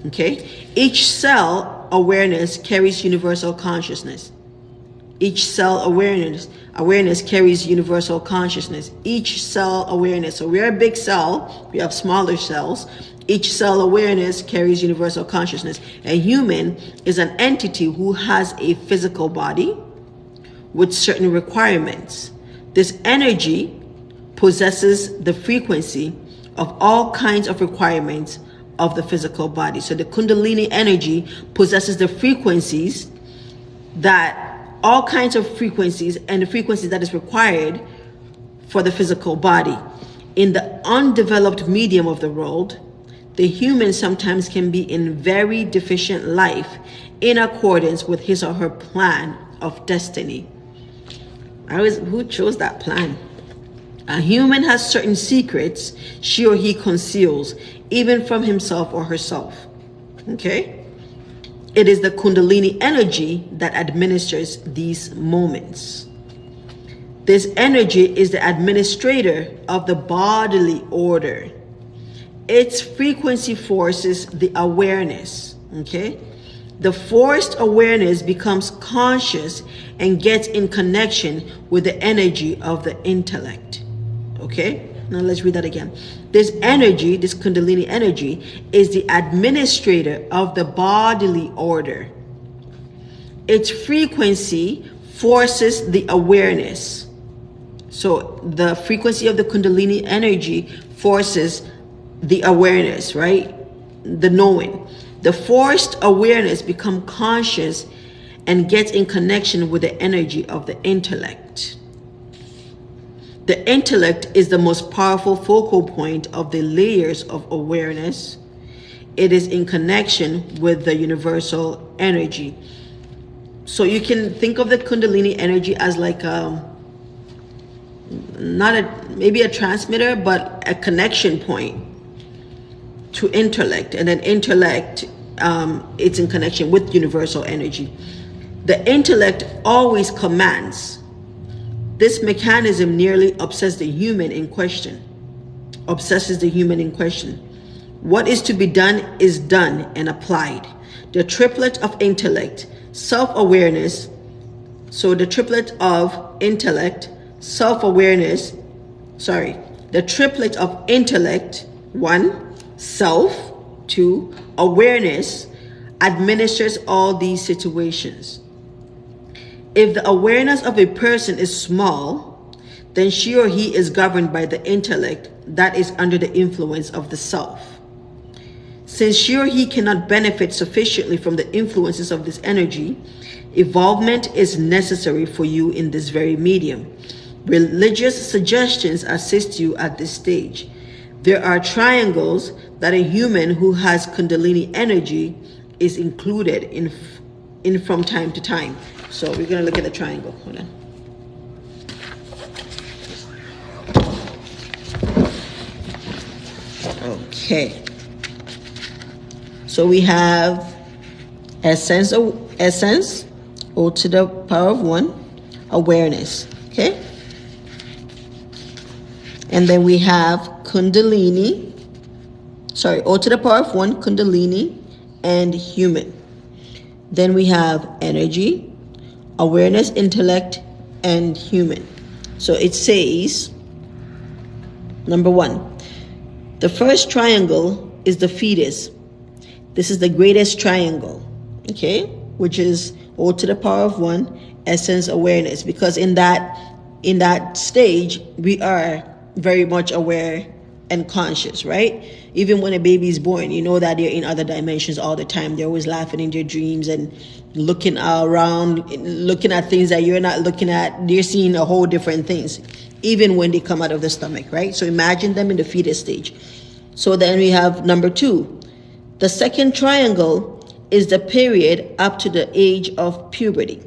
Okay? Each cell awareness carries universal consciousness. Each cell awareness carries universal consciousness. Each cell awareness. So we are a big cell. We have smaller cells. Each cell awareness carries universal consciousness. A human is an entity who has a physical body with certain requirements. This energy possesses the frequency of all kinds of requirements of the physical body. So the Kundalini energy possesses the frequencies that all kinds of frequencies and the frequencies that is required for the physical body. In the undeveloped medium of the world, the human sometimes can be in very deficient life in accordance with his or her plan of destiny. Who chose that plan? A human has certain secrets she or he conceals, even from himself or herself. Okay? It is the Kundalini energy that administers these moments. This energy is the administrator of the bodily order. Its frequency forces the awareness. Okay? The forced awareness becomes conscious and gets in connection with the energy of the intellect. Okay? Now let's read that again. This energy, this Kundalini energy, is the administrator of the bodily order. Its frequency forces the awareness. So the frequency of the Kundalini energy forces the awareness, right? The knowing. The forced awareness becomes conscious and gets in connection with the energy of the intellect. The intellect is the most powerful focal point of the layers of awareness. It is in connection with the universal energy. So you can think of the Kundalini energy as like maybe a transmitter, but a connection point to intellect. And then intellect, it's in connection with universal energy. The intellect always commands. This mechanism nearly obsesses the human in question. What is to be done is done and applied. The triplet of intellect, self-awareness. So the triplet of intellect, self-awareness. The triplet of intellect, 1, self, 2, awareness, administers all these situations. If the awareness of a person is small, then she or he is governed by the intellect that is under the influence of the self. Since she or he cannot benefit sufficiently from the influences of this energy, evolvement is necessary for you in this very medium. Religious suggestions assist you at this stage. There are triangles that a human who has Kundalini energy is included in from time to time. So we're going to look at the triangle. Hold on. Okay. So we have essence, O to the power of 1, awareness. Okay. And then we have Kundalini. O to the power of 1, Kundalini, and human. Then we have energy, awareness, intellect, and human. So it says, number 1, the first triangle is the fetus. This is the greatest triangle, okay, which is O to the power of 1, essence, awareness, because in that stage we are very much aware and conscious, right? Even when a baby is born, you know that they're in other dimensions all the time. They're always laughing in their dreams and looking around, looking at things that you're not looking at. They're seeing a whole different things, even when they come out of the stomach, right? So imagine them in the fetus stage. So then we have number 2. The second triangle is the period up to the age of puberty.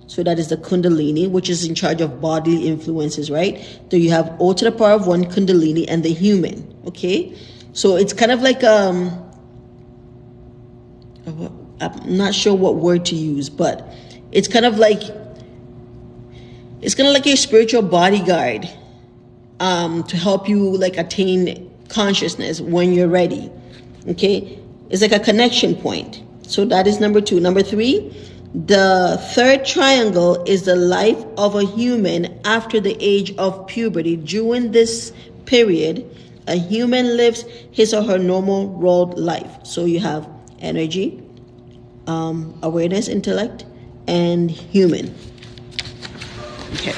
So that is the Kundalini, which is in charge of bodily influences, right? So you have O to the power of 1, Kundalini, and the human, okay? So it's kind of like, I'm not sure what word to use, but it's kind of like a spiritual bodyguard to help you like attain consciousness when you're ready, okay? It's like a connection point. So that is number 2. Number 3, The third triangle is the life of a human after the age of puberty. During this period, a human lives his or her normal world life. So you have energy, awareness, intellect, and human. Okay.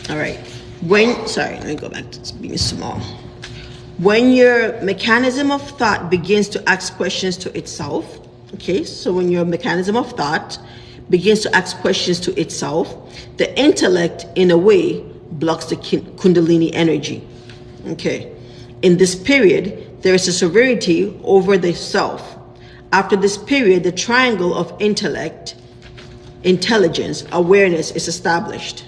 All right. Let me go back to being small. When your mechanism of thought begins to ask questions to itself, okay, so when your mechanism of thought begins to ask questions to itself, the intellect, in a way, blocks the Kundalini energy. Okay. In this period, there is a severity over the self. After this period, the triangle of intellect, intelligence, awareness is established,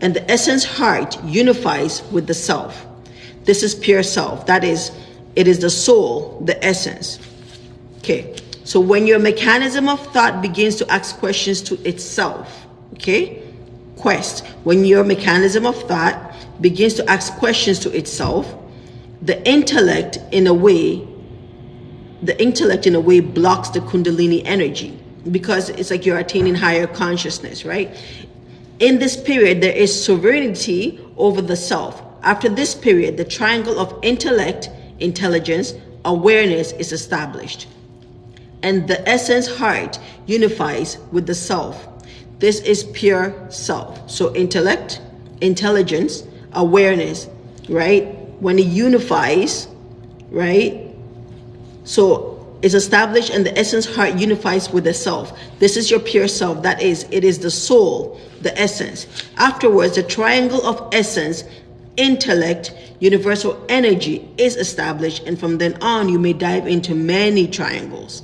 and the essence heart unifies with the self. This is pure self. That is, it is the soul, the essence. Okay. So when your mechanism of thought begins to ask questions to itself, okay? When your mechanism of thought begins to ask questions to itself, the intellect in a way blocks the Kundalini energy, because it's like you're attaining higher consciousness, right? In this period, there is sovereignty over the self. After this period, the triangle of intellect, intelligence, awareness is established, and the essence heart unifies with the self. This is pure self. So intellect, intelligence, awareness, right? When it unifies, right? So it's established, and the essence heart unifies with the self. This is your pure self. That is, it is the soul, the essence. Afterwards, the triangle of essence, intellect, universal energy is established, and from then on, you may dive into many triangles.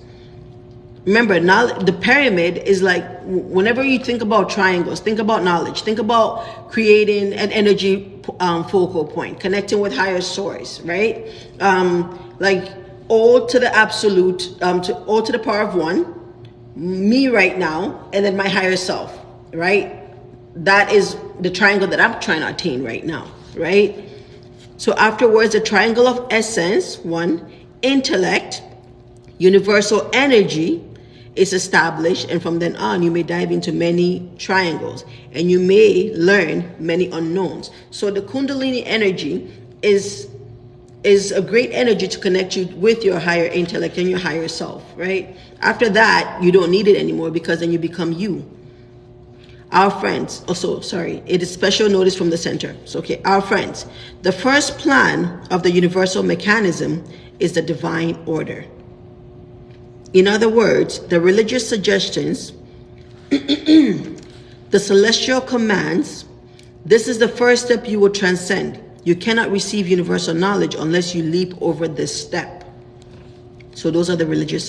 Remember, now the pyramid is like, whenever you think about triangles, think about knowledge, think about creating an energy focal point, connecting with higher source, right? Like all to the absolute, all to the power of one, me right now, and then my higher self, right? That is the triangle that I'm trying to attain right now, right? So afterwards, the triangle of essence, one, intellect, universal energy is established, and from then on, you may dive into many triangles, and you may learn many unknowns. So the Kundalini energy is a great energy to connect you with your higher intellect and your higher self, right? After that, you don't need it anymore, because then you become you. Our friends, it is special notice from the center. So, okay, our friends, the first plan of the universal mechanism is the divine order. In other words, the religious suggestions, the celestial commands, this is the first step you will transcend. You cannot receive universal knowledge unless you leap over this step. So those are the religious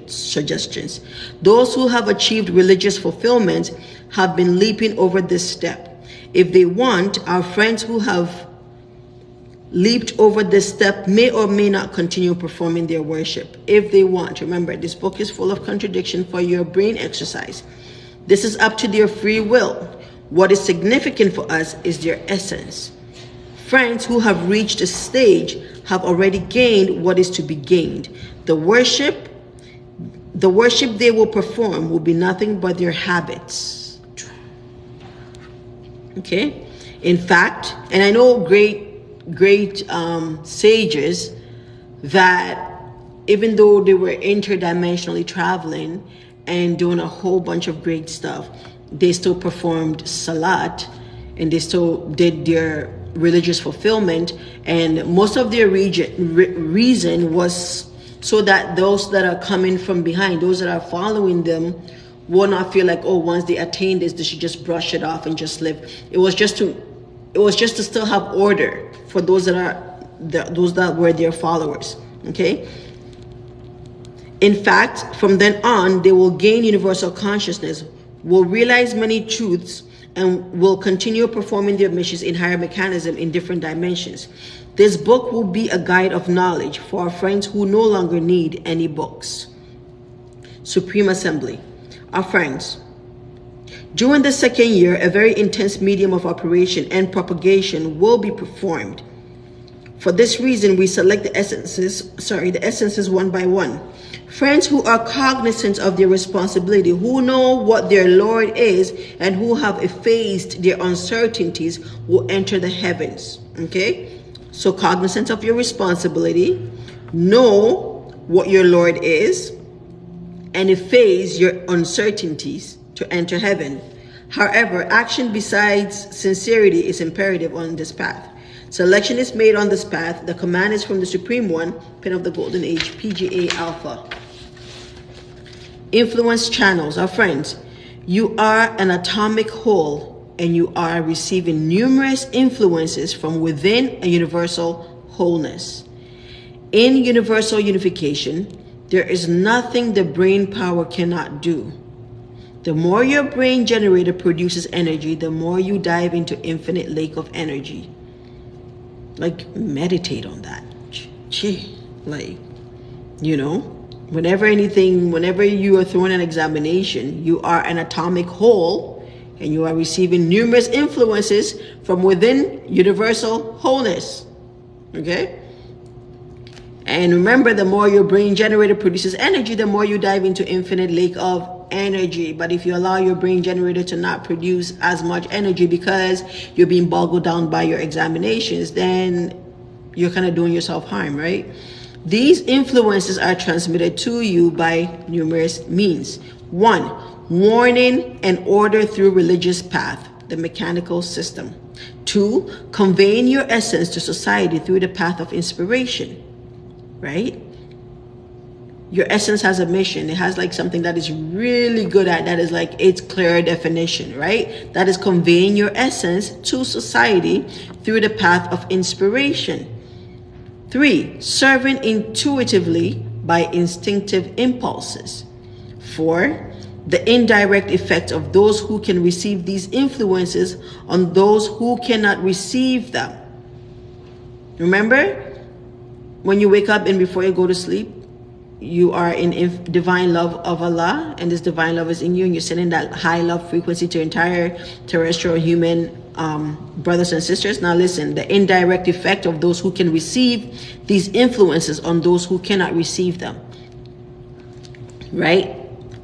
suggestions. Those who have achieved religious fulfillment have been leaping over this step. If they want, our friends who have leaped over this step may or may not continue performing their worship. If they want, remember, this book is full of contradiction for your brain exercise. This is up to their free will. What is significant for us is their essence. Friends who have reached a stage have already gained what is to be gained. The worship they will perform will be nothing but their habits. Okay? In fact, and I know great sages that even though they were interdimensionally traveling and doing a whole bunch of great stuff, they still performed salat, and they still did their religious fulfillment, and most of their reason was so that those that are coming from behind, those that are following them, will not feel like, oh, once they attain this, they should just brush it off and just live. It was just to still have order for those that were their followers. Okay. In fact, from then on, they will gain universal consciousness, will realize many truths, and will continue performing their missions in higher mechanism in different dimensions. This book will be a guide of knowledge for our friends who no longer need any books. Supreme Assembly. Our friends, during the second year, a very intense medium of operation and propagation will be performed. For this reason, we select the essences one by one. Friends who are cognizant of their responsibility, who know what their Lord is, and who have effaced their uncertainties will enter the heavens. Okay? So cognizant of your responsibility, know what your Lord is, and efface your uncertainties to enter heaven. However, action besides sincerity is imperative on this path. Selection is made on this path. The command is from the Supreme One, Pin of the Golden Age, PGA Alpha. Influence channels. Our friends, you are an atomic whole, and you are receiving numerous influences from within a universal wholeness. In universal unification, there is nothing the brain power cannot do. The more your brain generator produces energy, the more you dive into infinite lake of energy. Like, meditate on that. Like, you know, whenever you are throwing an examination, you are an atomic whole, and you are receiving numerous influences from within universal wholeness. Okay? And remember, the more your brain generator produces energy, the more you dive into infinite lake of energy. But if you allow your brain generator to not produce as much energy because you're being boggled down by your examinations, then you're kind of doing yourself harm, right? These influences are transmitted to you by numerous means. 1, warning and order through religious path, the mechanical system. 2, conveying your essence to society through the path of inspiration, right? Your essence has a mission. It has like something that is really good at, that is like its clear definition, right? That is conveying your essence to society through the path of inspiration. 3, serving intuitively by instinctive impulses. 4, the indirect effect of those who can receive these influences on those who cannot receive them. Remember, when you wake up and before you go to sleep, you are in divine love of Allah, and this divine love is in you, and you're sending that high love frequency to entire terrestrial human brothers and sisters. Now listen, the indirect effect of those who can receive these influences on those who cannot receive them, right?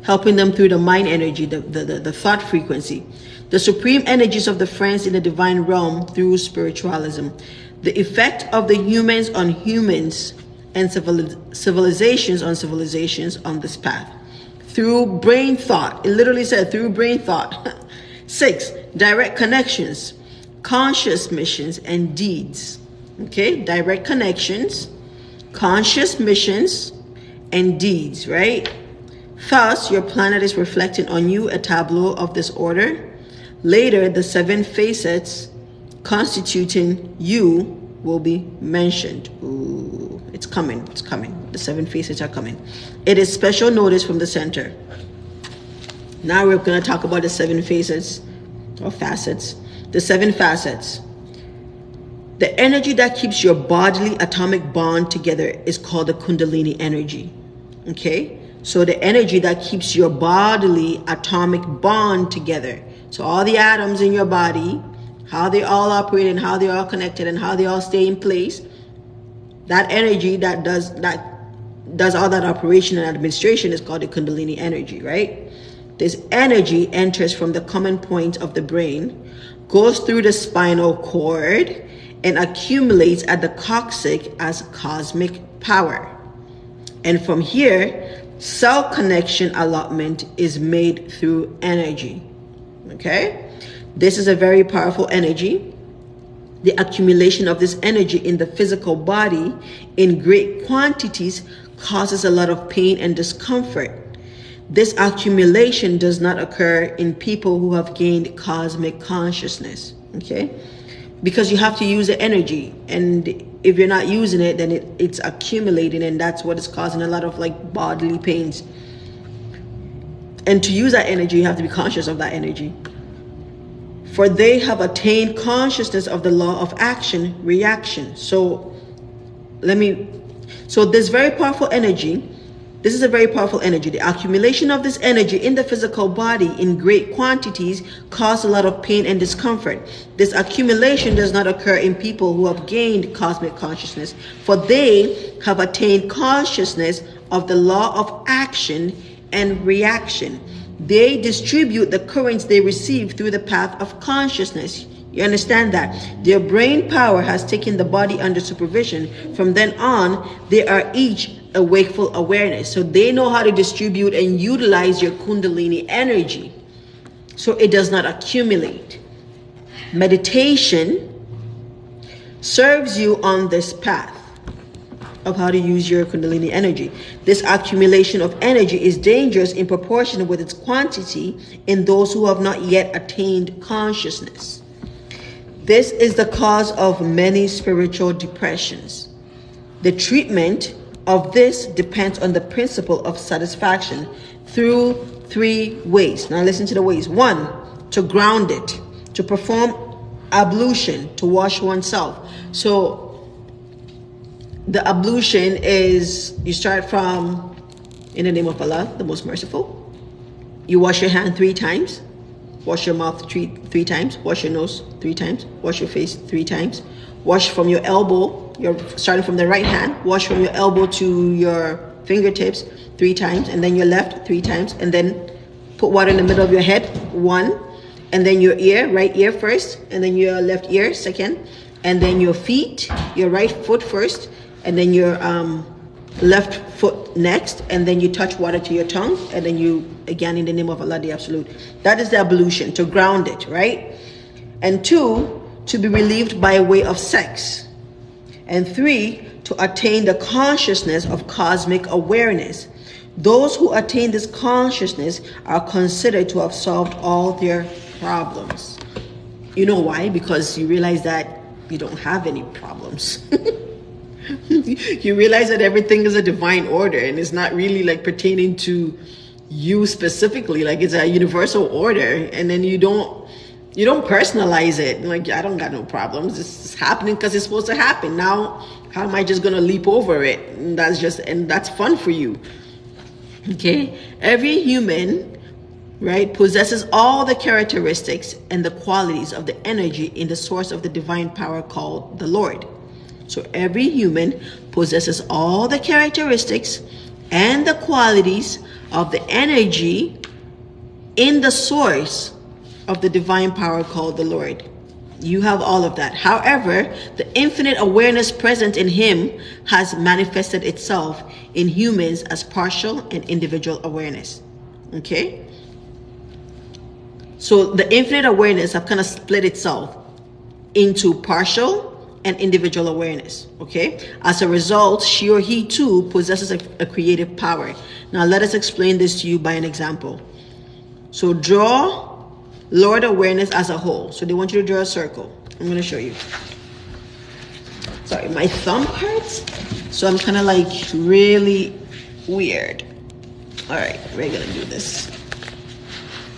Helping them through the mind energy, the thought frequency, the supreme energies of the friends in the divine realm through spiritualism, the effect of the humans on humans and civilizations on this path through brain thought. It literally said through brain thought. 6, direct connections, conscious missions and deeds. Okay, direct connections, conscious missions and deeds, right? Thus, your planet is reflecting on you a tableau of this order. Later, the 7 facets constituting you will be mentioned. Ooh, it's coming. The 7 facets are coming. It is special notice from the center. Now we're going to talk about the 7 facets or facets. The 7 facets. The energy that keeps your bodily atomic bond together is called the Kundalini energy. Okay? So the energy that keeps your bodily atomic bond together. So all the atoms in your body, how they all operate and how they all connected and how they all stay in place, that energy that does all that operation and administration is called the Kundalini energy, right? This energy enters from the common point of the brain, goes through the spinal cord, and accumulates at the coccyx as cosmic power. And from here, cell connection allotment is made through energy. Okay? This is a very powerful energy. The accumulation of this energy in the physical body in great quantities causes a lot of pain and discomfort. This accumulation does not occur in people who have gained cosmic consciousness, okay? Because you have to use the energy, and if you're not using it, then it's accumulating, and that's what is causing a lot of like bodily pains. And to use that energy, you have to be conscious of that energy. For they have attained consciousness of the law of action, reaction. So this very powerful energy This is a very powerful energy. The accumulation of this energy in the physical body in great quantities causes a lot of pain and discomfort. This accumulation does not occur in people who have gained cosmic consciousness, for they have attained consciousness of the law of action and reaction. They distribute the currents they receive through the path of consciousness. You understand that? Their brain power has taken the body under supervision. From then on, they are each a wakeful awareness. So they know how to distribute and utilize your Kundalini energy so it does not accumulate. Meditation serves you on this path of how to use your Kundalini energy. This accumulation of energy is dangerous in proportion with its quantity in those who have not yet attained consciousness. This is the cause of many spiritual depressions. The treatment of this depends on the principle of satisfaction through 3 ways. Now listen to the ways. 1, to ground it, to perform ablution, to wash oneself. So the ablution is, you start from, in the name of Allah, the most merciful. You wash your hand 3 times. Wash your mouth three times. Wash your nose 3 times. Wash your face 3 times. Wash from your elbow. You're starting from the right hand. Wash from your elbow to your fingertips 3 times. And then your left 3 times. And then put water in the middle of your head 1. And then your ear, right ear first. And then your left ear second. And then your feet, your right foot first. And then your left foot next, and then you touch water to your tongue, and then you, again, in the name of Allah the Absolute. That is the ablution, to ground it, right? And 2, to be relieved by way of sex. And 3, to attain the consciousness of cosmic awareness. Those who attain this consciousness are considered to have solved all their problems. You know why? Because you realize that you don't have any problems. You realize that everything is a divine order, and it's not really like pertaining to you specifically. Like, it's a universal order, and then you don't personalize it. Like, I don't got no problems. It's happening because it's supposed to happen. Now, how am I just gonna leap over it? And that's fun for you. Okay, every human, right, possesses all the characteristics and the qualities of the energy in the source of the divine power called the Lord. So every human possesses all the characteristics and the qualities of the energy in the source of the divine power called the Lord. You have all of that. However, the infinite awareness present in him has manifested itself in humans as partial and individual awareness. Okay? So the infinite awareness have kind of split itself into partial and individual awareness. Okay, as a result, she or he too possesses a creative power. Now let us explain this to you by an example. So draw Lord awareness as a whole. So they want you to draw a circle. I'm going to show you. Sorry, my thumb hurts, so I'm kind of like really weird. All right, we're gonna do this.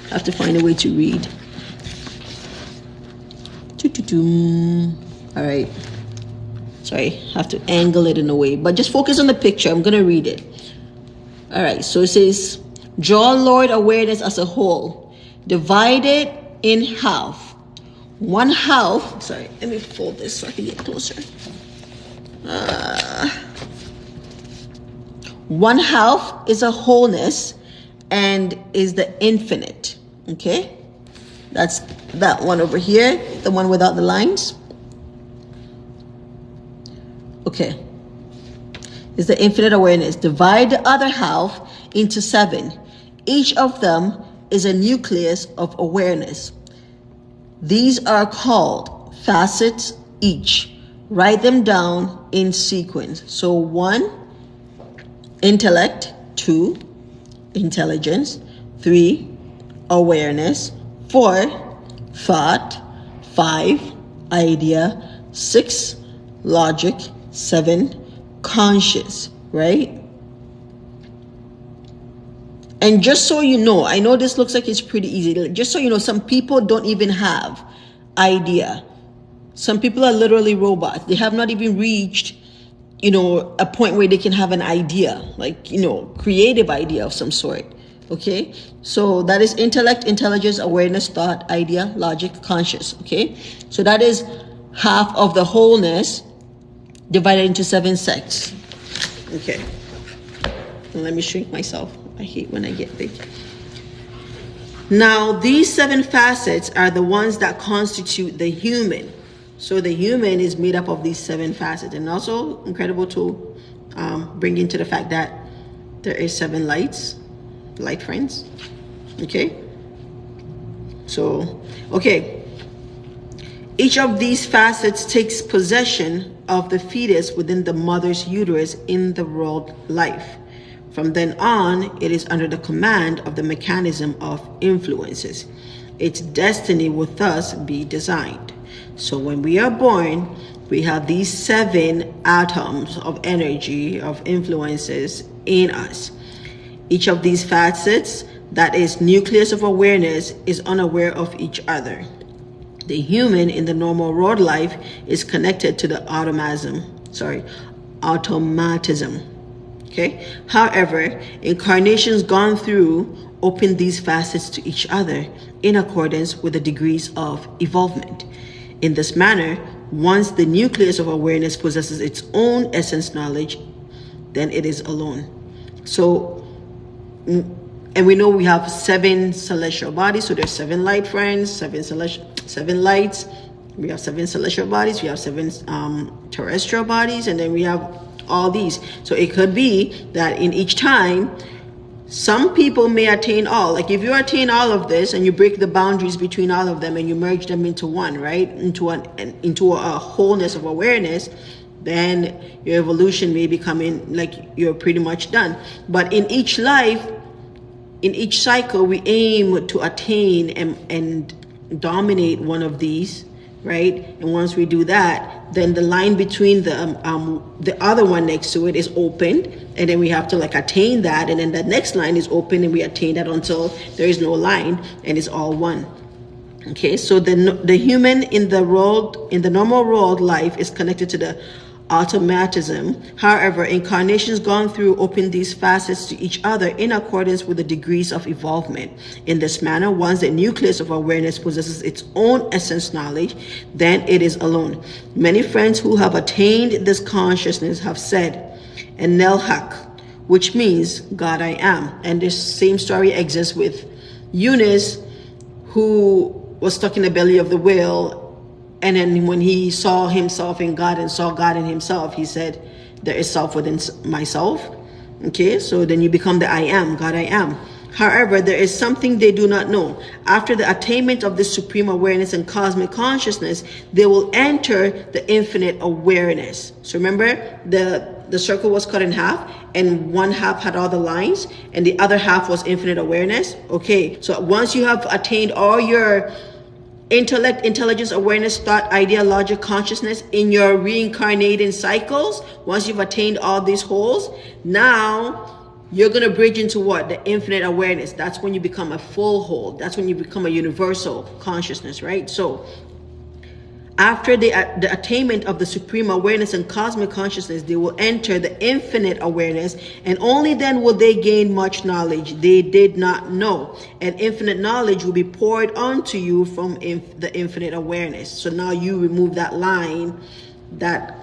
I have to find a way to read. All right, sorry, have to angle it in a way, but just focus on the picture. I'm gonna read it. All right, so it says, draw Lord awareness as a whole, divide it in half. One half, sorry, let me fold this so I can get closer. One half is a wholeness and is the infinite. Okay, that's that one over here, the one without the lines. Okay, is the infinite awareness. Divide the other half into 7. Each of them is a nucleus of awareness. These are called facets each. Write them down in sequence. So 1, intellect. 2, intelligence. 3, awareness. 4, thought. 5, idea. 6, logic. 7, conscious, right? And just so you know, I know this looks like it's pretty easy. Just so you know, some people don't even have idea. Some people are literally robots. They have not even reached a point where they can have an idea, like, creative idea of some sort. Okay, so that is intellect, intelligence, awareness, thought, idea, logic, conscious. Okay, so that is half of the wholeness divided into 7 sects. Okay, and let me shrink myself. I hate when I get big. Now, these 7 facets are the ones that constitute the human. So the human is made up of these 7 facets, and also incredible to bring into the fact that there is 7 light friends. Okay, so each of these facets takes possession of the fetus within the mother's uterus in the world life. From then on, it is under the command of the mechanism of influences. Its destiny will thus be designed. So when we are born, we have these 7 atoms of energy, of influences in us. Each of these facets, that is nucleus of awareness, is unaware of each other. The human in the normal world life is connected to the automatism. Okay. However, incarnations gone through open these facets to each other in accordance with the degrees of evolvement. In this manner, once the nucleus of awareness possesses its own essence knowledge, then it is alone. So, and we know we have 7 celestial bodies. So there's 7 light friends, 7 lights. We have 7 celestial bodies. We have 7 terrestrial bodies, and then we have all these. So it could be that in each time, some people may attain all. Like if you attain all of this and you break the boundaries between all of them and you merge them into one, right? Into a wholeness of awareness, then your evolution may be coming, like you're pretty much done. But in each life, in each cycle, we aim to attain and dominate one of these, right? And once we do that, then the line between the other one next to it is opened, and then we have to like attain that, and then the next line is open, and we attain that until there is no line and it's all one. Okay, so the human in the normal world life is connected to the automatism. However, incarnations gone through open these facets to each other in accordance with the degrees of evolvement. In this manner, once the nucleus of awareness possesses its own essence knowledge, then it is alone. Many friends who have attained this consciousness have said, Enelhak, which means God I am. And this same story exists with Eunice, who was stuck in the belly of the whale. And then when he saw himself in God and saw God in himself, he said, there is self within myself. Okay, so then you become the I am, God I am. However, there is something they do not know. After the attainment of this supreme awareness and cosmic consciousness, they will enter the infinite awareness. So remember, the circle was cut in half, and one half had all the lines, and the other half was infinite awareness. Okay, so once you have attained all your intellect, intelligence, awareness, thought, idea, logic, consciousness in your reincarnating cycles, once you've attained all these wholes, now you're going to bridge into what? The infinite awareness. That's when you become a full whole. That's when you become a universal consciousness, right? So after the attainment of the supreme awareness and cosmic consciousness, they will enter the infinite awareness, and only then will they gain much knowledge they did not know. And infinite knowledge will be poured onto you from the infinite awareness. So now you remove that line that,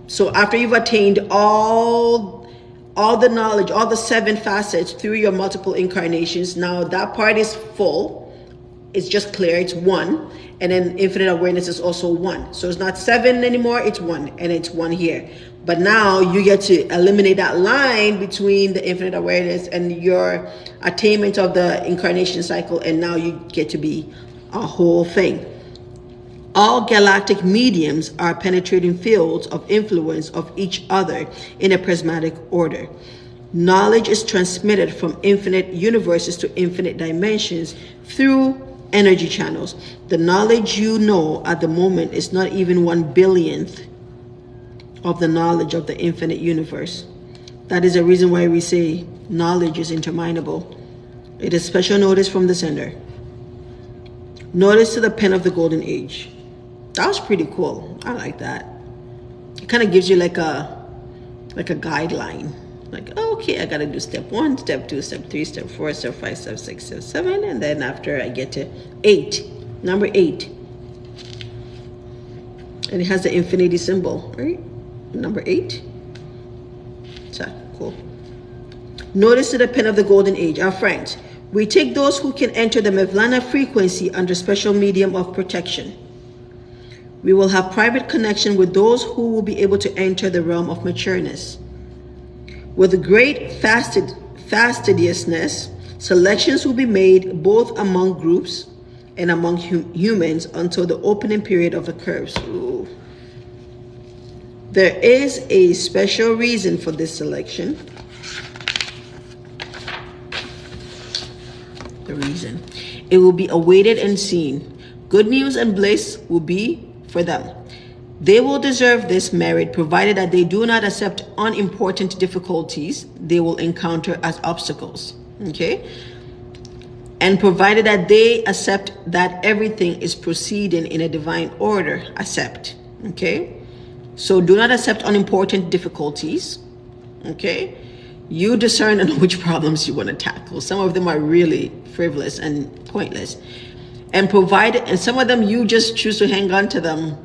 so after you've attained all the knowledge, all the 7 facets through your multiple incarnations, now that part is full. It's just clear, it's 1. And then infinite awareness is also 1. So it's not 7 anymore, it's 1. And it's 1 here. But now you get to eliminate that line between the infinite awareness and your attainment of the incarnation cycle. And now you get to be a whole thing. All galactic mediums are penetrating fields of influence of each other in a prismatic order. Knowledge is transmitted from infinite universes to infinite dimensions through energy channels. The knowledge you know at the moment is not even 1/billionth of the knowledge of the infinite universe. That is a reason why we say knowledge is interminable. It is special notice from the sender. Notice to the pen of the golden age. That was pretty cool. I like that. It kind of gives you like a like a guideline. Like, okay, I gotta do step 1, step 2, step 3, step 4, step 5, step 6, step 7, and then after I get to 8, number 8. And it has the infinity symbol, right? Number 8. So, cool. Notice the pen of the golden age. Our friends, we take those who can enter the Mevlana frequency under special medium of protection. We will have private connection with those who will be able to enter the realm of matureness. With great fastidiousness, selections will be made both among groups and among humans until the opening period of the curves. Ooh. There is a special reason for this selection. The reason. It will be awaited and seen. Good news and bliss will be for them. They will deserve this merit provided that they do not accept unimportant difficulties they will encounter as obstacles. Okay? And provided that they accept that everything is proceeding in a divine order. Accept. Okay? So do not accept unimportant difficulties. Okay? You discern on which problems you want to tackle. Some of them are really frivolous and pointless. And some of them you just choose to hang on to them.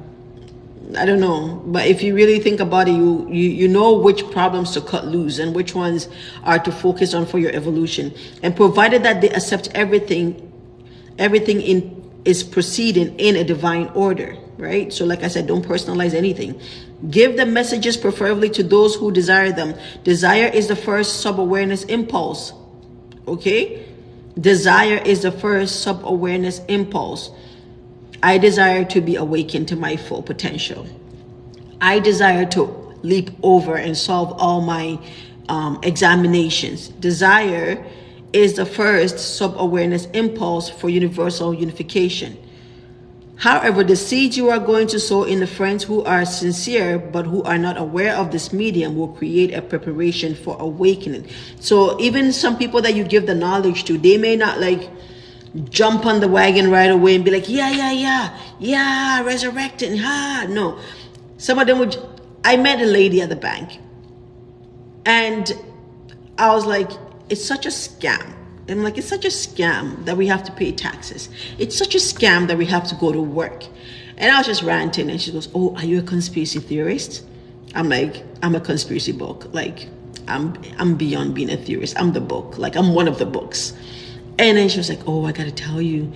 I don't know, but if you really think about it, you know which problems to cut loose and which ones are to focus on for your evolution. And provided that they accept everything is proceeding in a divine order, right? So like I said, don't personalize anything. Give the messages preferably to those who desire them. Desire is the first sub-awareness impulse, okay? Desire is the first sub-awareness impulse. I desire to be awakened to my full potential. I desire to leap over and solve all my examinations. Desire is the first sub-awareness impulse for universal unification. However, the seeds you are going to sow in the friends who are sincere but who are not aware of this medium will create a preparation for awakening. So even some people that you give the knowledge to, they may not like jump on the wagon right away and be like, yeah, resurrecting, no. Some of them would. I met a lady at the bank and I was like, it's such a scam. And like, it's such a scam that we have to pay taxes. It's such a scam that we have to go to work. And I was just ranting and she goes, oh, are you a conspiracy theorist? I'm like, I'm a conspiracy book. Like, I'm beyond being a theorist. I'm the book. Like, I'm one of the books. And then she was like, oh, I got to tell you.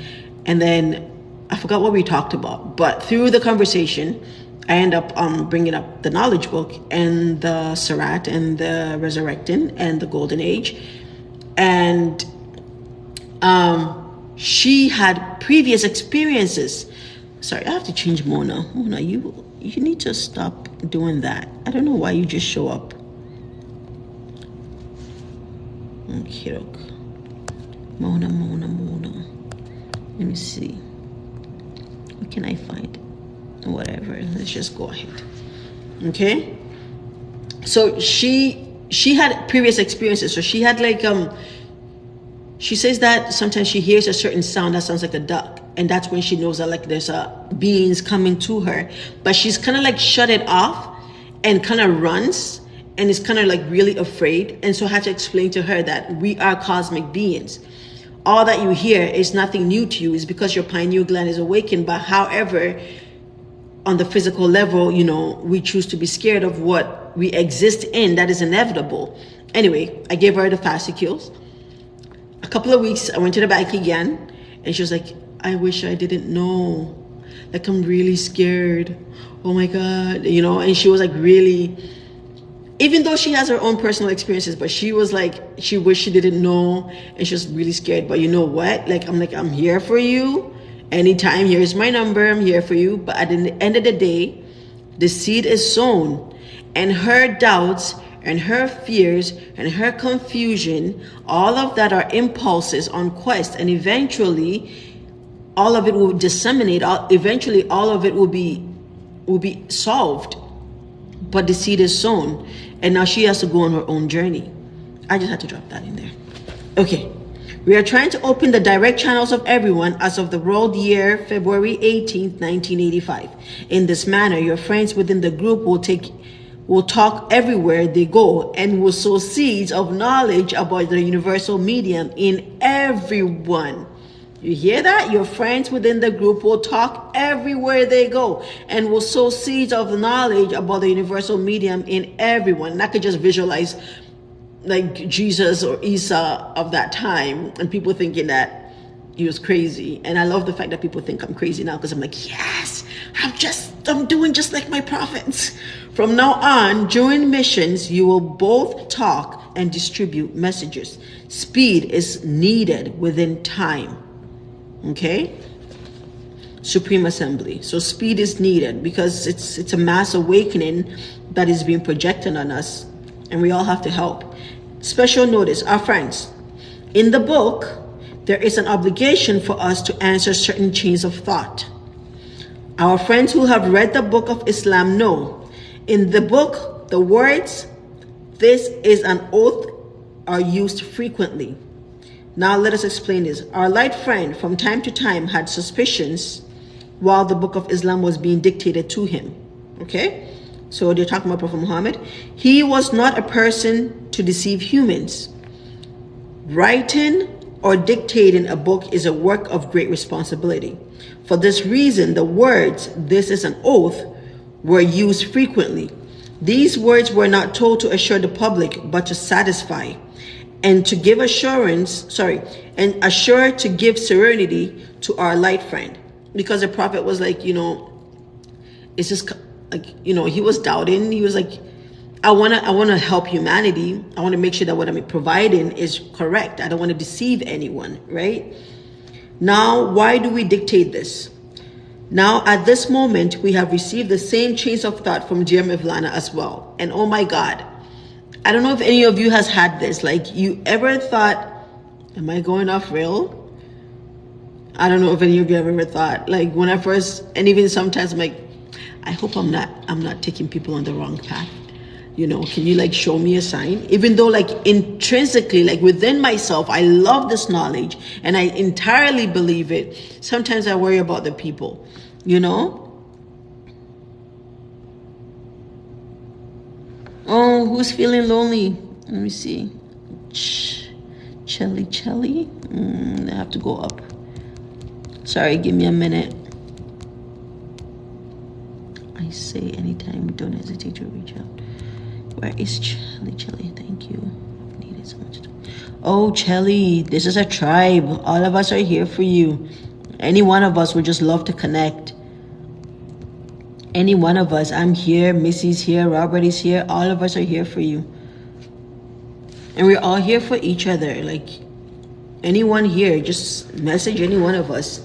And then I forgot what we talked about. But through the conversation, I end up bringing up the knowledge book and the Sarat and the Resurrecting and the Golden Age. And she had previous experiences. Sorry, I have to change Mona. Mona, you need to stop doing that. I don't know why you just show up. Okay, look. Mona. Let me see. What can I find? Whatever. Let's just go ahead. Okay. So she had previous experiences. So she had like she says that sometimes she hears a certain sound that sounds like a duck, and that's when she knows that like there's beings coming to her. But she's kind of like shut it off and kind of runs and is kind of like really afraid. And so I had to explain to her that we are cosmic beings. All that you hear is nothing new to you. It's because your pineal gland is awakened. But however, on the physical level, you know, we choose to be scared of what we exist in. That is inevitable. Anyway, I gave her the fascicules. A couple of weeks, I went to the bank again, and she was like, I wish I didn't know. Like, I'm really scared. Oh my God. You know, and she was like really, even though she has her own personal experiences, but she was like, she wished she didn't know, and she was really scared. But you know what? Like, I'm here for you. Anytime, here's my number. I'm here for you. But at the end of the day, the seed is sown, and her doubts and her fears and her confusion, all of that are impulses on quest, and eventually all of it will disseminate. Eventually all of it will be solved, but the seed is sown, and now she has to go on her own journey. I just had to drop that in there. Okay, we are trying to open the direct channels of everyone as of the world year February 18th, 1985. In this manner, your friends within the group will will talk everywhere they go and will sow seeds of knowledge about the universal medium in everyone. You hear that? Your friends within the group will talk everywhere they go and will sow seeds of knowledge about the universal medium in everyone. And I could just visualize like Jesus or Isa of that time, and people thinking that he was crazy. And I love the fact that people think I'm crazy now, because I'm like, yes, I'm doing just like my prophets. From now on, during missions, you will both talk and distribute messages. Speed is needed within time. Okay? Supreme Assembly. So speed is needed because it's a mass awakening that is being projected on us, and we all have to help. Special notice, our friends. In the book, there is an obligation for us to answer certain chains of thought. Our friends who have read the book of Islam know, in the book, the words, "This is an oath," are used frequently. Now let us explain this. Our light friend from time to time had suspicions while the book of Islam was being dictated to him. Okay? So they're talking about Prophet Muhammad. He was not a person to deceive humans. Writing or dictating a book is a work of great responsibility. For this reason, the words, "This is an oath," were used frequently. These words were not told to assure the public, but to satisfy and to give assure to give serenity to our light friend. Because the prophet was like, it's just like, he was doubting. He was like, I want to help humanity. I want to make sure that what I'm providing is correct. I don't want to deceive anyone, right? Now, why do we dictate this? Now, at this moment, we have received the same chains of thought from dear Mevlana as well. And oh my God, I don't know if any of you has had this. Like, you ever thought, am I going off rail? I don't know if any of you have ever thought, like when I first, and even sometimes I'm like, I hope I'm not taking people on the wrong path. Can you like show me a sign? Even though like intrinsically, like within myself, I love this knowledge and I entirely believe it. Sometimes I worry about the people, Oh, who's feeling lonely? Let me see. Chelly. I have to go up. Sorry, give me a minute. I say anytime, don't hesitate to reach out. Where is Chelly? Thank you. I've needed so much time. Oh, Chelly, this is a tribe. All of us are here for you. Any one of us would just love to connect. Any one of us. I'm here, Missy's here, Robert is here. All of us are here for you. And we're all here for each other. Like, anyone here, just message any one of us.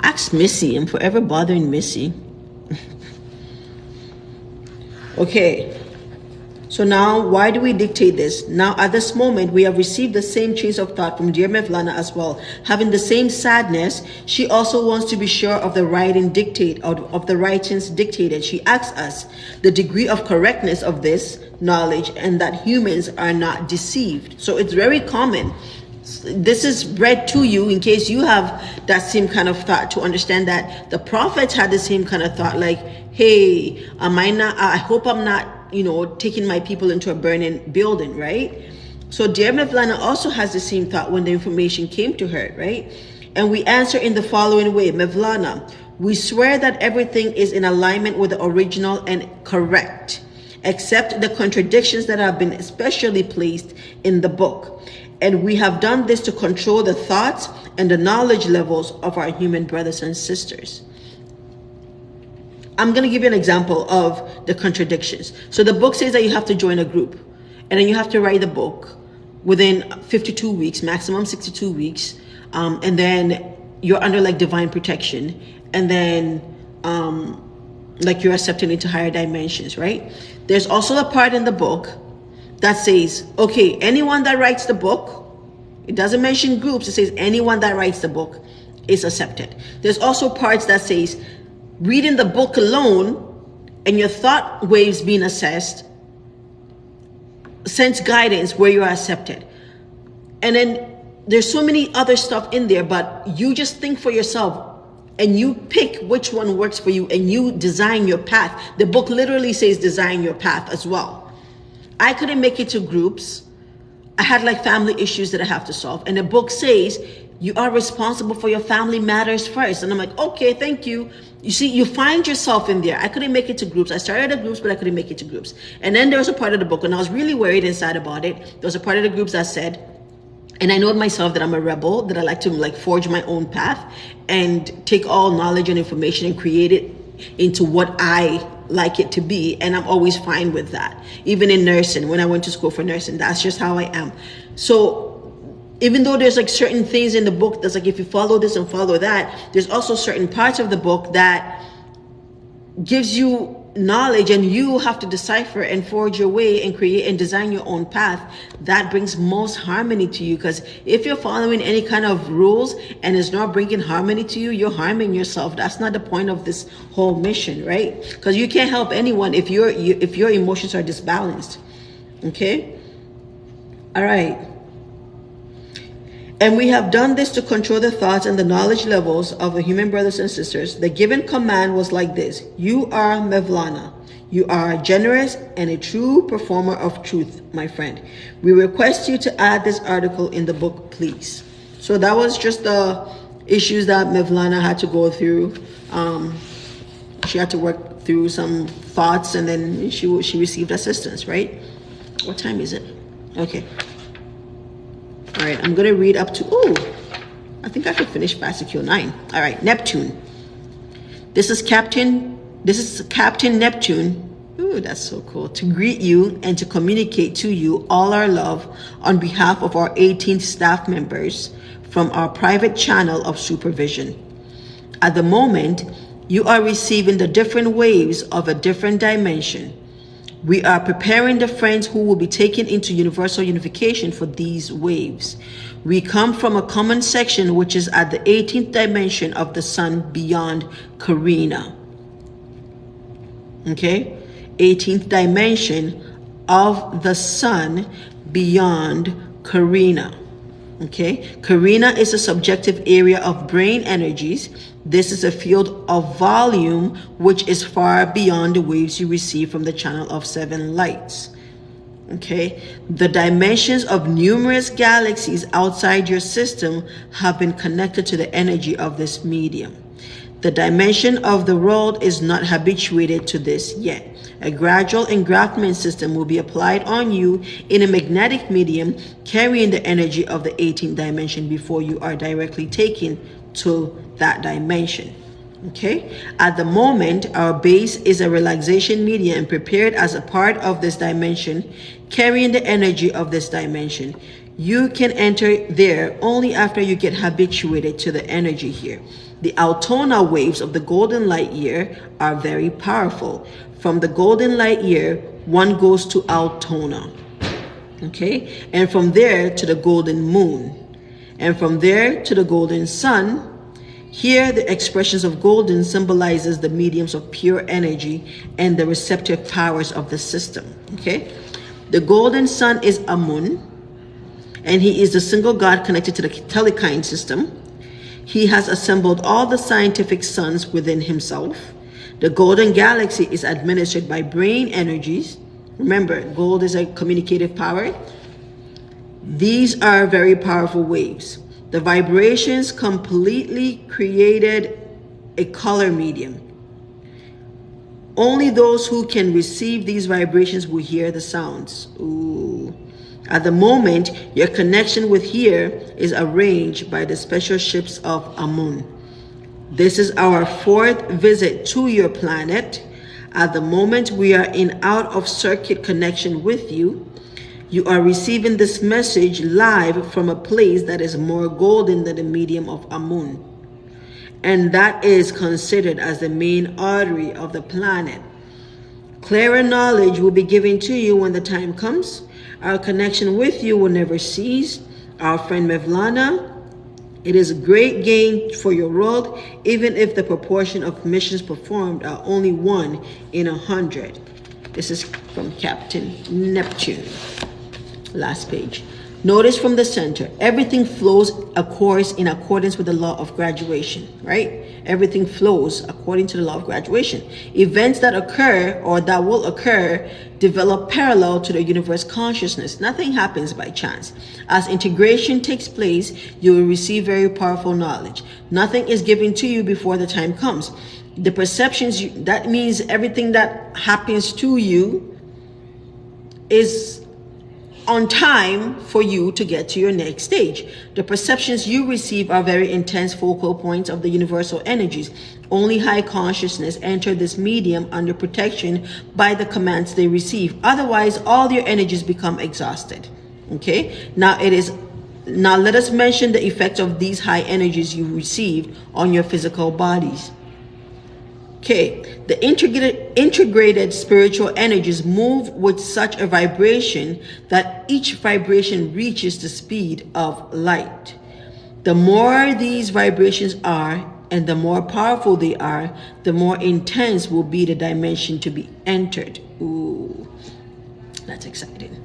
Ask Missy. I'm forever bothering Missy. Okay. So now, why do we dictate this? Now, at this moment, we have received the same chains of thought from dear Mevlana as well. Having the same sadness, she also wants to be sure of the writings dictated. She asks us the degree of correctness of this knowledge and that humans are not deceived. So it's very common. This is read to you in case you have that same kind of thought, to understand that the prophets had the same kind of thought, like, hey, I hope I'm not, taking my people into a burning building, right? So dear Mevlana also has the same thought when the information came to her, right? And we answer in the following way. Mevlana, we swear that everything is in alignment with the original and correct, except the contradictions that have been specially placed in the book. And we have done this to control the thoughts and the knowledge levels of our human brothers and sisters. I'm going to give you an example of the contradictions. So the book says that you have to join a group, and then you have to write the book within 52 weeks, maximum 62 weeks. And then you're under like divine protection. And then like you're accepted into higher dimensions, right? There's also a part in the book that says, okay, anyone that writes the book, it doesn't mention groups, it says anyone that writes the book is accepted. There's also parts that says reading the book alone and your thought waves being assessed sends guidance where you are accepted. And then there's so many other stuff in there, but you just think for yourself, and you pick which one works for you and you design your path. The book literally says design your path as well. I couldn't make it to groups. I had like family issues that I have to solve. And the book says you are responsible for your family matters first. And I'm like, okay, thank you. You see, you find yourself in there. I couldn't make it to groups. I started at groups, but I couldn't make it to groups. And then there was a part of the book, and I was really worried inside about it. There was a part of the groups that said, and I know myself that I'm a rebel, that I like to like forge my own path and take all knowledge and information and create it into what I like it to be. And I'm always fine with that. Even in nursing, when I went to school for nursing, that's just how I am. So even though there's like certain things in the book that's like, if you follow this and follow that, there's also certain parts of the book that gives you knowledge, and you have to decipher and forge your way and create and design your own path that brings most harmony to you. Because if you're following any kind of rules and it's not bringing harmony to you, you're harming yourself. That's not the point of this whole mission, right? Because you can't help anyone if your emotions are disbalanced. Okay, all right. And we have done this to control the thoughts and the knowledge levels of the human brothers and sisters. The given command was like this: you are Mevlana. You are generous and a true performer of truth, my friend. We request you to add this article in the book, please. So that was just the issues that Mevlana had to go through. She had to work through some thoughts, and then she received assistance, right? What time is it? Okay. All right, I'm going to read up to, I think I could finish Fascicule 9. All right, Neptune. This is Captain Neptune. Ooh, that's so cool. To greet you and to communicate to you all our love on behalf of our 18th staff members from our private channel of supervision. At the moment, you are receiving the different waves of a different dimension. We are preparing the friends who will be taken into universal unification for these waves. We come from a common section which is at the 18th dimension of the sun beyond Karina. Okay? 18th dimension of the sun beyond Karina. Okay? Karina is a subjective area of brain energies. This is a field of volume which is far beyond the waves you receive from the channel of 7 lights. Okay? The dimensions of numerous galaxies outside your system have been connected to the energy of this medium. The dimension of the world is not habituated to this yet. A gradual engraftment system will be applied on you in a magnetic medium carrying the energy of the 18th dimension before you are directly taken to that dimension. Okay? At the moment, our base is a relaxation medium prepared as a part of this dimension, carrying the energy of this dimension. You can enter there only after you get habituated to the energy here. The Altona waves of the golden light year are very powerful. From the golden light year, one goes to Altona. Okay? And from there to the golden moon. And from there to the golden sun. Here, the expressions of golden symbolizes the mediums of pure energy and the receptive powers of the system. Okay? The golden sun is Amun, and he is the single God connected to the Telekine system. He has assembled all the scientific suns within himself. The golden galaxy is administered by brain energies. Remember, gold is a communicative power. These are very powerful waves. The vibrations completely created a color medium. Only those who can receive these vibrations will hear the sounds. Ooh. At the moment, your connection with here is arranged by the special ships of Amun. This is our 4th visit to your planet. At the moment, we are in out-of-circuit connection with you. You are receiving this message live from a place that is more golden than the medium of Amun. And that is considered as the main artery of the planet. Clearer knowledge will be given to you when the time comes. Our connection with you will never cease. Our friend Mevlana, it is a great gain for your world, even if the proportion of missions performed are only 1 in 100. This is from Captain Neptune. Last page. Notice from the center, everything flows in accordance with the law of graduation, right? Everything flows according to the law of graduation. Events that occur or that will occur develop parallel to the universe consciousness. Nothing happens by chance. As integration takes place, you will receive very powerful knowledge. Nothing is given to you before the time comes. The perceptions, that means everything that happens to you is on time for you to get to your next stage. The perceptions you receive are very intense focal points of the universal energies. Only high consciousness enter this medium under protection by the commands they receive. Otherwise, all your energies become exhausted. Okay? Now let us mention the effect of these high energies you received on your physical bodies. Okay, the integrated spiritual energies move with such a vibration that each vibration reaches the speed of light. The more these vibrations are, and the more powerful they are, the more intense will be the dimension to be entered. Ooh, that's exciting.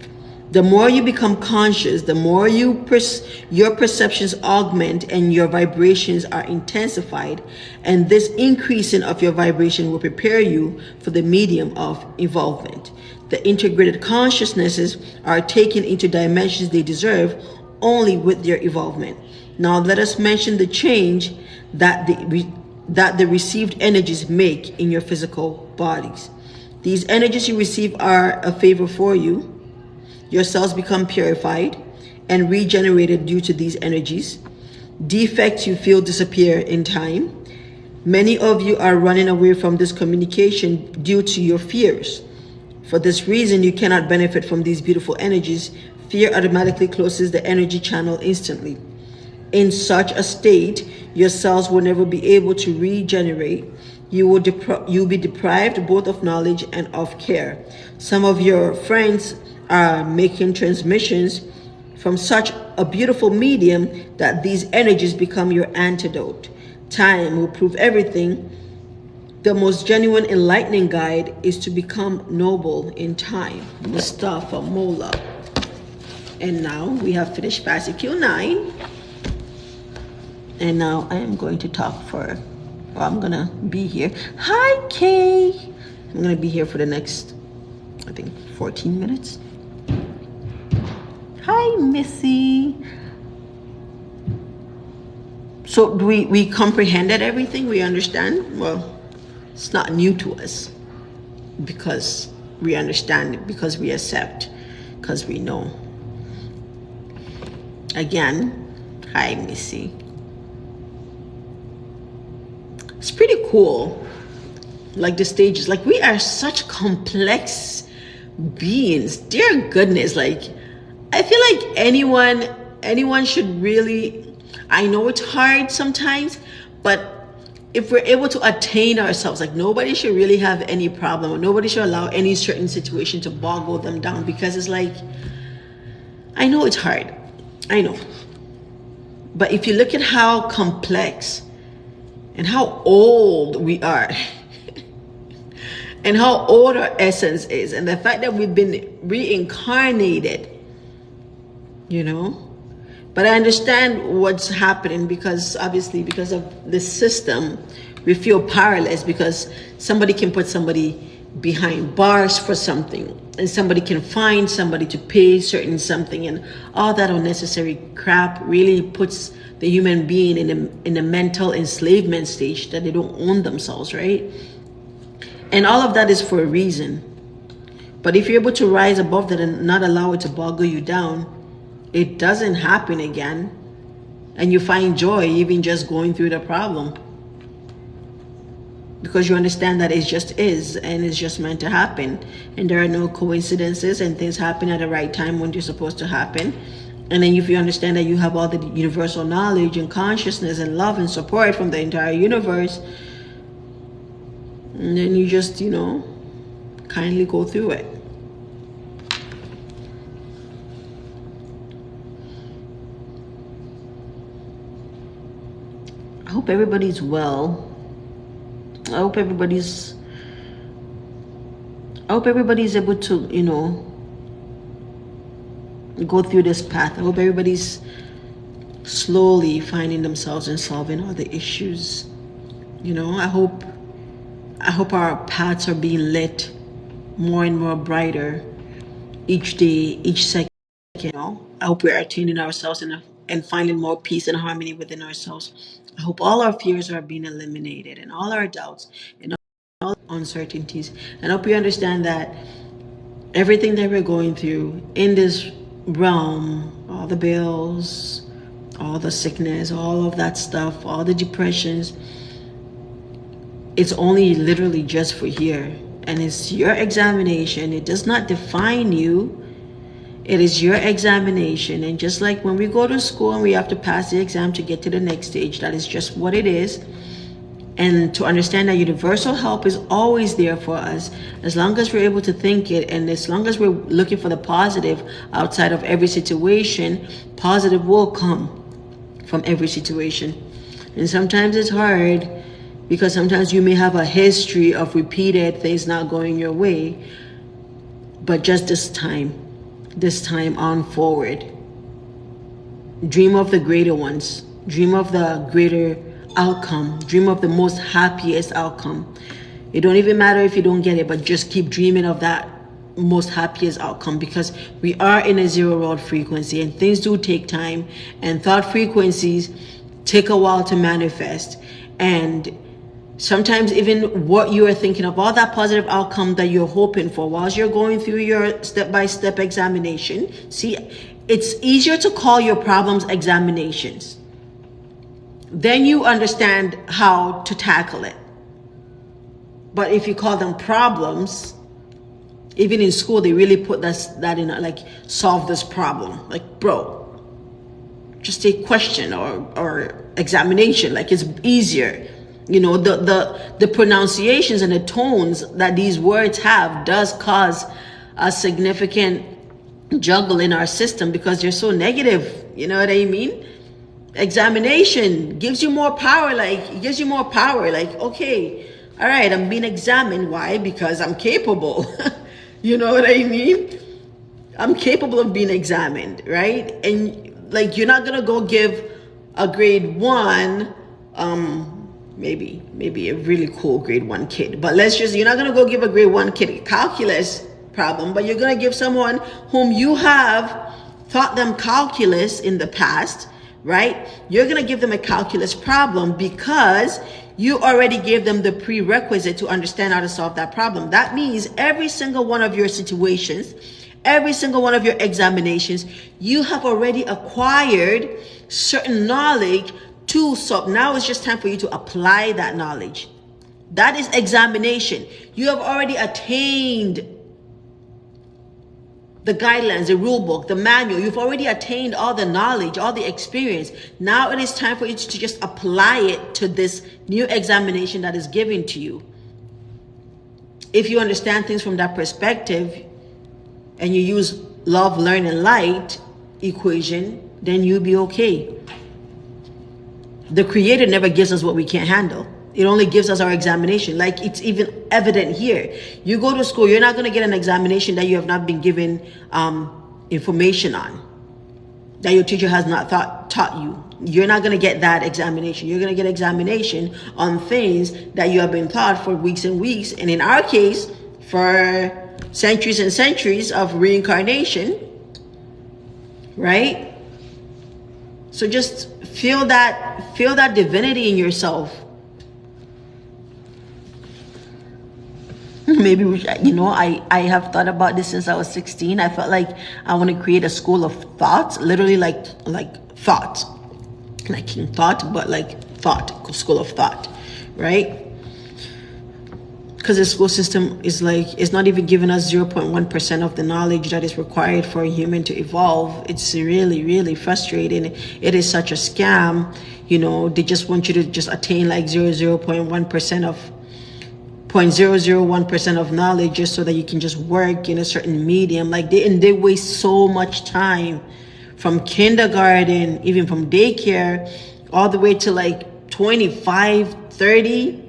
The more you become conscious, the more your perceptions augment and your vibrations are intensified. And this increasing of your vibration will prepare you for the medium of evolvement. The integrated consciousnesses are taken into dimensions they deserve only with their evolvement. Now let us mention the change that the received energies make in your physical bodies. These energies you receive are a favor for you. Your cells become purified and regenerated due to these energies. Defects you feel disappear in time. Many of you are running away from this communication due to your fears. For this reason, you cannot benefit from these beautiful energies. Fear automatically closes the energy channel instantly. In such a state, your cells will never be able to regenerate. You'll be deprived both of knowledge and of care. Some of your friends are making transmissions from such a beautiful medium that these energies become your antidote. Time will prove everything. The most genuine enlightening guide is to become noble in time. Mustafa Mola. And now we have finished Fascicule 9. And now I am going to talk I'm going to be here. Hi, Kay. I'm going to be here for the next, I think, 14 minutes. Hi, Missy. So we comprehended everything? We understand? Well, it's not new to us because we understand it, because we accept, because we know. Again, hi, Missy. It's pretty cool. Like the stages, like we are such complex beings. Dear goodness, like I feel like anyone should really, I know it's hard sometimes, but if we're able to attain ourselves, like nobody should really have any problem, or nobody should allow any certain situation to boggle them down, because it's like, I know it's hard, I know. But if you look at how complex and how old we are, and how old our essence is, and the fact that we've been reincarnated, you know. But I understand what's happening, because obviously because of the system we feel powerless, because somebody can put somebody behind bars for something, and somebody can find somebody to pay certain something, and all that unnecessary crap really puts the human being in a mental enslavement stage that they don't own themselves, right? And all of that is for a reason. But if you're able to rise above that and not allow it to boggle you down, it doesn't happen again, and you find joy even just going through the problem, because you understand that it just is, and it's just meant to happen, and there are no coincidences, and things happen at the right time when they're supposed to happen. And then if you understand that you have all the universal knowledge and consciousness and love and support from the entire universe, and then you just, you know, kindly go through it. I hope everybody's well. I hope everybody's able to, you know, go through this path. I hope everybody's slowly finding themselves and solving all the issues. You know, I hope our paths are being lit more and more brighter each day, each second. You know, I hope we're attaining ourselves and finding more peace and harmony within ourselves. I hope all our fears are being eliminated and all our doubts and all uncertainties. And I hope we understand that everything that we're going through in this realm, all the bills, all the sickness, all of that stuff, all the depressions, it's only literally just for here. And it's your examination. It does not define you. It is your examination. And just like when we go to school and we have to pass the exam to get to the next stage, that is just what it is. And to understand that universal help is always there for us, as long as we're able to think it, and as long as we're looking for the positive outside of every situation, positive will come from every situation. And sometimes it's hard, because sometimes you may have a history of repeated things not going your way. But just this time on forward, dream of the greater ones, dream of the greater outcome, dream of the most happiest outcome. It don't even matter if you don't get it, but just keep dreaming of that most happiest outcome, because we are in a zero world frequency, and things do take time, and thought frequencies take a while to manifest. And sometimes even what you are thinking of, all that positive outcome that you're hoping for whilst you're going through your step-by-step examination. See, it's easier to call your problems examinations. Then you understand how to tackle it. But if you call them problems, even in school, they really put that in, like, solve this problem. Like, bro, just take question or examination. Like, it's easier. You know, the pronunciations and the tones that these words have does cause a significant juggle in our system, because they're so negative. You know what I mean? Examination gives you more power. Like, it gives you more power. Like, okay, all right, I'm being examined. Why? Because I'm capable. You know what I mean? I'm capable of being examined, right? And like, you're not gonna go give a grade 1, maybe a really cool grade 1 kid, but you're not gonna go give a grade 1 kid a calculus problem, but you're gonna give someone whom you have taught them calculus in the past, right? You're gonna give them a calculus problem because you already gave them the prerequisite to understand how to solve that problem. That means every single one of your situations, every single one of your examinations, you have already acquired certain knowledge to solve. Now it's just time for you to apply that knowledge. That is examination. You have already attained the guidelines, the rule book, the manual. You've already attained all the knowledge, all the experience. Now it is time for you to just apply it to this new examination that is given to you. If you understand things from that perspective and you use love, learn, and light equation, then you'll be okay. The Creator never gives us what we can't handle. It only gives us our examination. Like, it's even evident here. You go to school, you're not going to get an examination that you have not been given information on, that your teacher has not taught you. You're not going to get that examination. You're going to get examination on things that you have been taught for weeks and weeks, and in our case, for centuries and centuries of reincarnation, right? So just feel that divinity in yourself. Maybe I have thought about this since I was 16. I felt like I want to create a school of thought, literally like thought, like King Thought, but like thought, school of thought, right? Because the school system is not even giving us 0.1% of the knowledge that is required for a human to evolve. It's really, really frustrating. It is such a scam. You know, they just want you to just attain like 0.1% of 0.001% of knowledge, just so that you can just work in a certain medium. Like, they waste so much time from kindergarten, even from daycare, all the way to like 25, 30.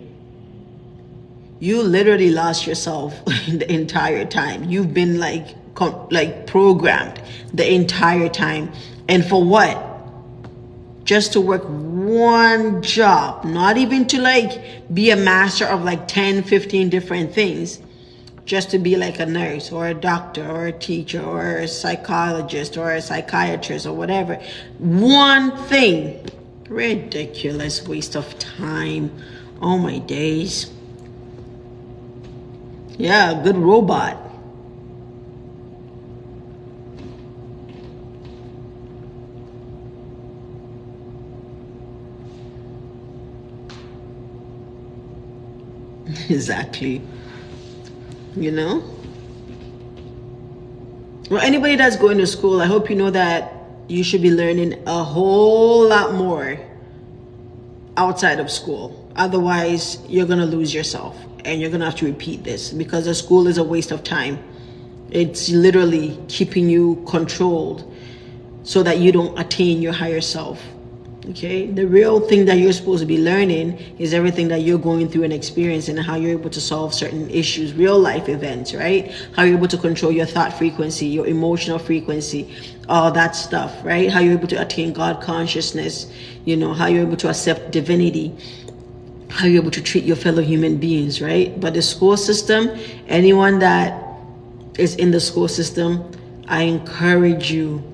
You literally lost yourself in the entire time. You've been like like programmed the entire time. And for what? Just to work one job, not even to like be a master of like 10, 15 different things, just to be like a nurse or a doctor or a teacher or a psychologist or a psychiatrist or whatever. One thing. Ridiculous waste of time. Oh my days. Yeah, good robot. Exactly. You know? Well, anybody that's going to school, I hope you know that you should be learning a whole lot more outside of school. Otherwise, you're going to lose yourself and you're going to have to repeat this, because the school is a waste of time. It's literally keeping you controlled so that you don't attain your higher self. Okay, the real thing that you're supposed to be learning is everything that you're going through and experiencing, and how you're able to solve certain issues, real life events, right? How you're able to control your thought frequency, your emotional frequency, all that stuff, right? How you're able to attain God consciousness, you know, how you're able to accept divinity, how you're able to treat your fellow human beings, right? But the school system, anyone that is in the school system, I encourage you,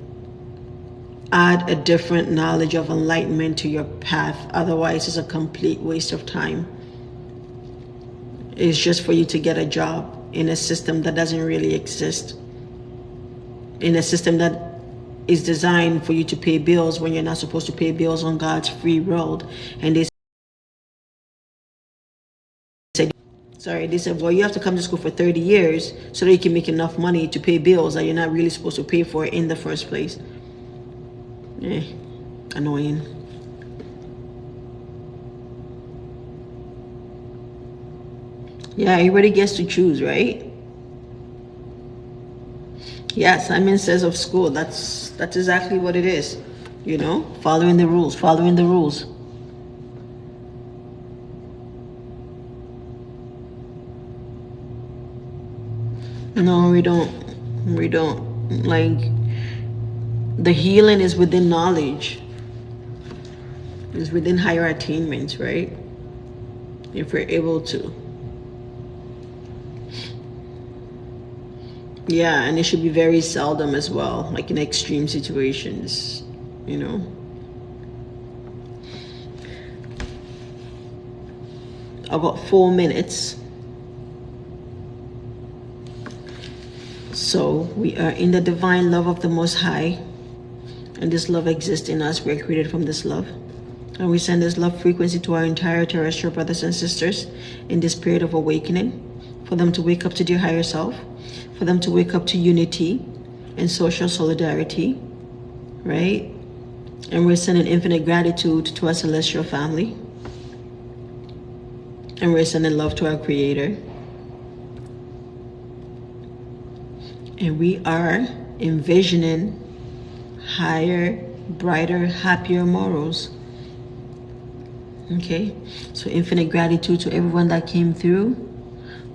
add a different knowledge of enlightenment to your path. Otherwise, it's a complete waste of time. It's just for you to get a job in a system that doesn't really exist, in a system that is designed for you to pay bills when you're not supposed to pay bills on God's free world. And they said, well, you have to come to school for 30 years so that you can make enough money to pay bills that you're not really supposed to pay for in the first place. Annoying. Yeah, everybody gets to choose, right? Yeah, Simon Says of school. That's exactly what it is. You know, following the rules, following the rules. No, we don't. We don't. Like, the healing is within knowledge. It's within higher attainments, right? If we're able to. Yeah, and it should be very seldom as well, like in extreme situations, you know. About 4 minutes. So we are in the divine love of the Most High, and this love exists in us. We're created from this love, and we send this love frequency to our entire terrestrial brothers and sisters in this period of awakening, for them to wake up to their higher self, for them to wake up to unity and social solidarity, right? And we're sending infinite gratitude to our celestial family, and we're sending love to our Creator. And we are envisioning higher, brighter, happier morals. Okay, so infinite gratitude to everyone that came through.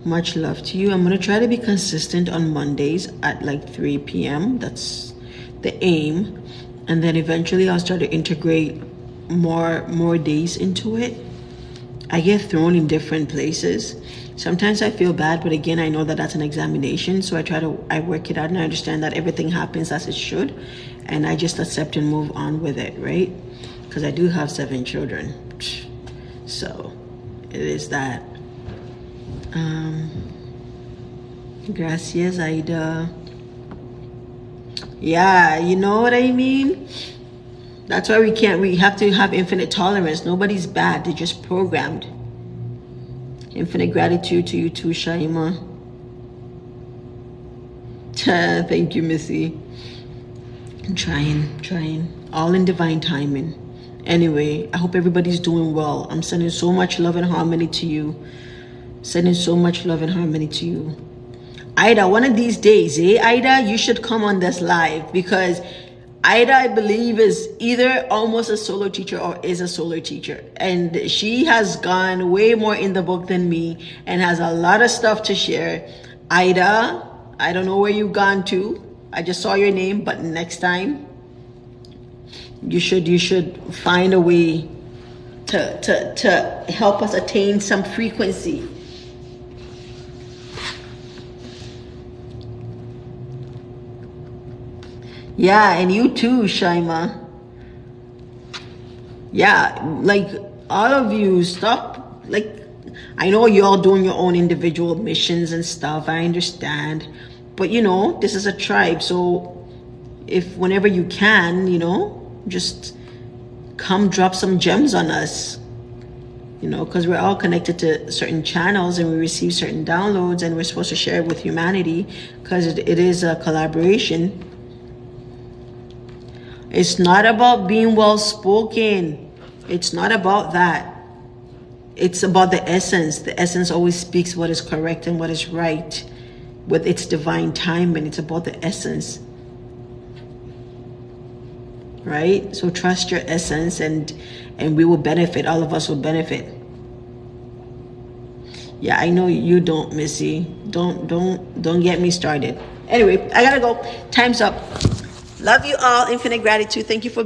Much love to you. I'm going to try to be consistent on Mondays at like 3 p.m. That's the aim. And then eventually I'll start to integrate more days into it. I get thrown in different places. Sometimes I feel bad, but again, I know that that's an examination. So I work it out, and I understand that everything happens as it should. And I just accept and move on with it, right? Because I do have 7 children. So it is that. Gracias, Aida. Yeah, you know what I mean? That's why we have to have infinite tolerance. Nobody's bad, they're just programmed. Infinite gratitude to you too, Shaima. Thank you, Missy. I'm trying. All in divine timing. Anyway, I hope everybody's doing well. I'm sending so much love and harmony to you. Sending so much love and harmony to you. Ida, one of these days, Ida, you should come on this live, because Ida, I believe, is either almost a solo teacher or is a solo teacher. And she has gone way more in the book than me and has a lot of stuff to share. Ida, I don't know where you've gone to. I just saw your name, but next time you should find a way to help us attain some frequency. Yeah, and you too, Shaima. Yeah, like all of you, stop. Like, I know you're all doing your own individual missions and stuff. I understand. But you know, this is a tribe. So if whenever you can, you know, just come drop some gems on us. You know, because we're all connected to certain channels and we receive certain downloads and we're supposed to share it with humanity because it is a collaboration. It's not about being well spoken. It's not about that. It's about the essence. The essence always speaks what is correct and what is right with its divine timing. It's about the essence. Right? So trust your essence and we will benefit. All of us will benefit. Yeah, I know you don't, Missy. Don't get me started. Anyway, I gotta go. Time's up. Love you all. Infinite gratitude. Thank you for